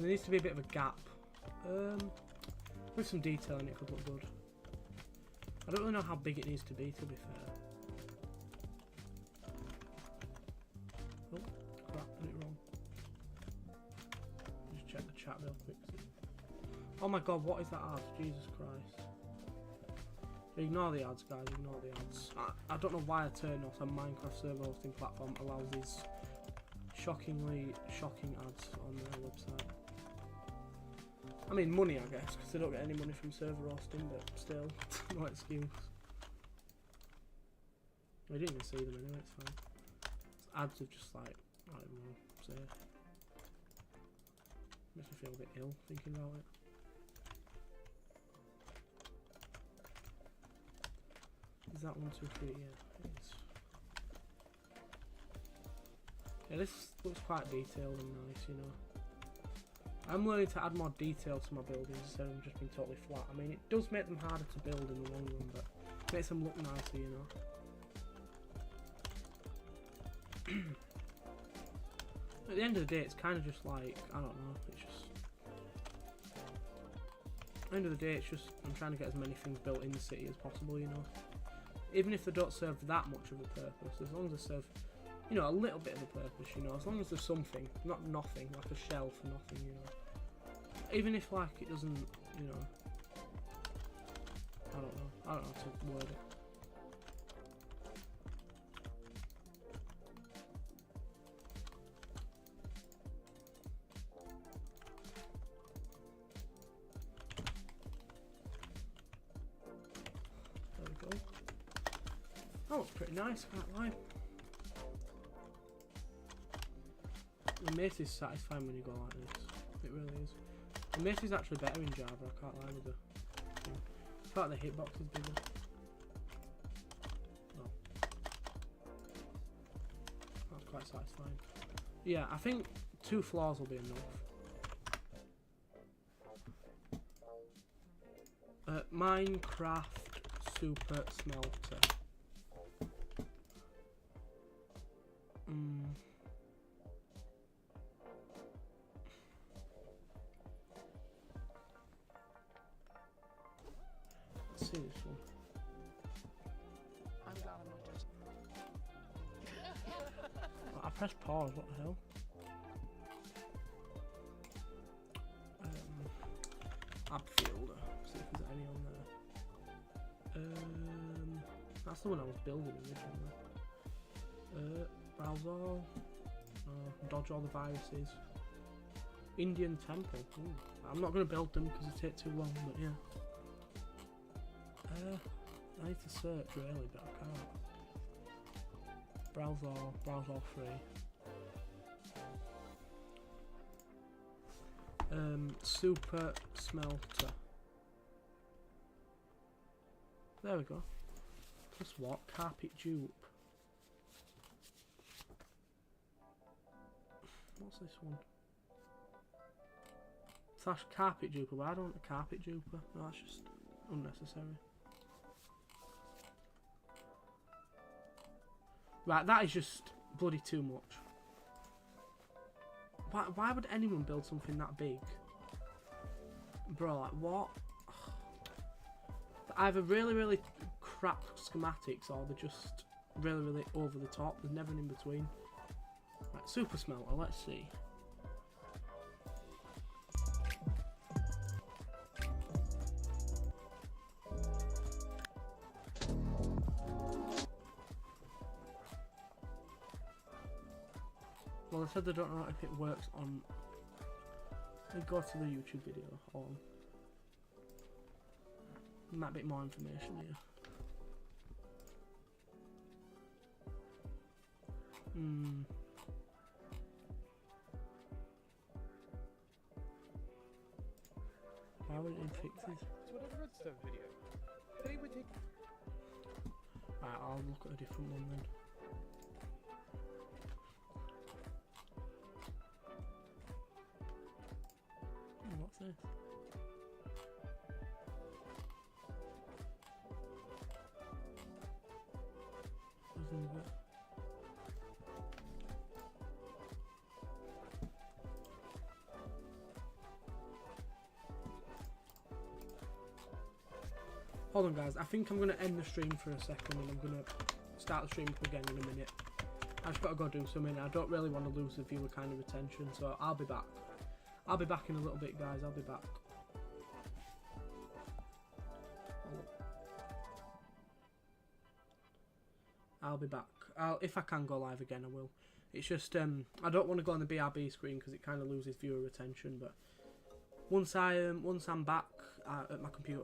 there needs to be a bit of a gap. With some detail in it could look good. I don't really know how big it needs to be fair. Oh, crap, did it wrong. Just check the chat real quick. Oh my god, what is that ad? Jesus Christ. Ignore the ads, guys, ignore the ads. I don't know why I turned off a Minecraft server hosting platform allows these shockingly shocking ads on their website. I mean money, I guess, because they don't get any money from server hosting, but still, no excuse. We didn't even see them anyway, it's fine. Ads are just like, I don't know, say. Makes me feel a bit ill thinking about it. Is that 1, 2, 3? Yeah, it is. Yeah, this looks quite detailed and nice, you know. I'm learning to add more detail to my buildings instead of just being totally flat. I mean, it does make them harder to build in the long run, but it makes them look nicer, you know. At the end of the day, it's kind of just like, I don't know, it's just... At the end of the day, it's just, I'm trying to get as many things built in the city as possible, you know. Even if they don't serve that much of a purpose, as long as they serve, you know, a little bit of a purpose, you know, as long as there's something, not nothing, like a shell for nothing, you know. Even if, like, it doesn't, you know, I don't know how to word it. There we go. That looks pretty nice, can't lie. The mace is satisfying when you go like this. It really is. The mace is actually better in Java, I can't lie with the... I thought the hitbox is bigger. Oh. That's quite satisfying. Yeah, I think 2 floors will be enough. Minecraft Super Smelter. Let's see this one. I'm glad I'm not just... I pressed pause, what the hell? Upfield. See if there's any on there. That's the one I was building originally. Browser. Dodge all the viruses. Indian temple. Ooh. I'm not going to build them because they take too long, but yeah. I need to search really, but I can't. Browse all free. Super smelter. There we go. Plus what? Carpet dupe. What's this one? Slash carpet duper, but I don't want a carpet duper. No, that's just unnecessary. Right, that is just bloody too much. Why would anyone build something that big? Bro, like what? They're either really crap schematics or they're just really over the top. There's never an in between. Right, super smelter, let's see. Well, they said they don't know if it works on... They go to the YouTube video or... Might bit more information here. Why would it fix this? It's whatever redstone video. They would take... Right, I'll look at a different one then. What's this? What's in it? Hold on, guys. I think I'm going to end the stream for a second and I'm going to start the stream up again in a minute. I've just got to go do something. I don't really want to lose the viewer kind of attention, so I'll be back. I'll be back in a little bit, guys. I'll be back. I'll be back. If I can go live again, I will. It's just I don't want to go on the BRB screen because it kind of loses viewer attention. But once I'm back at my computer,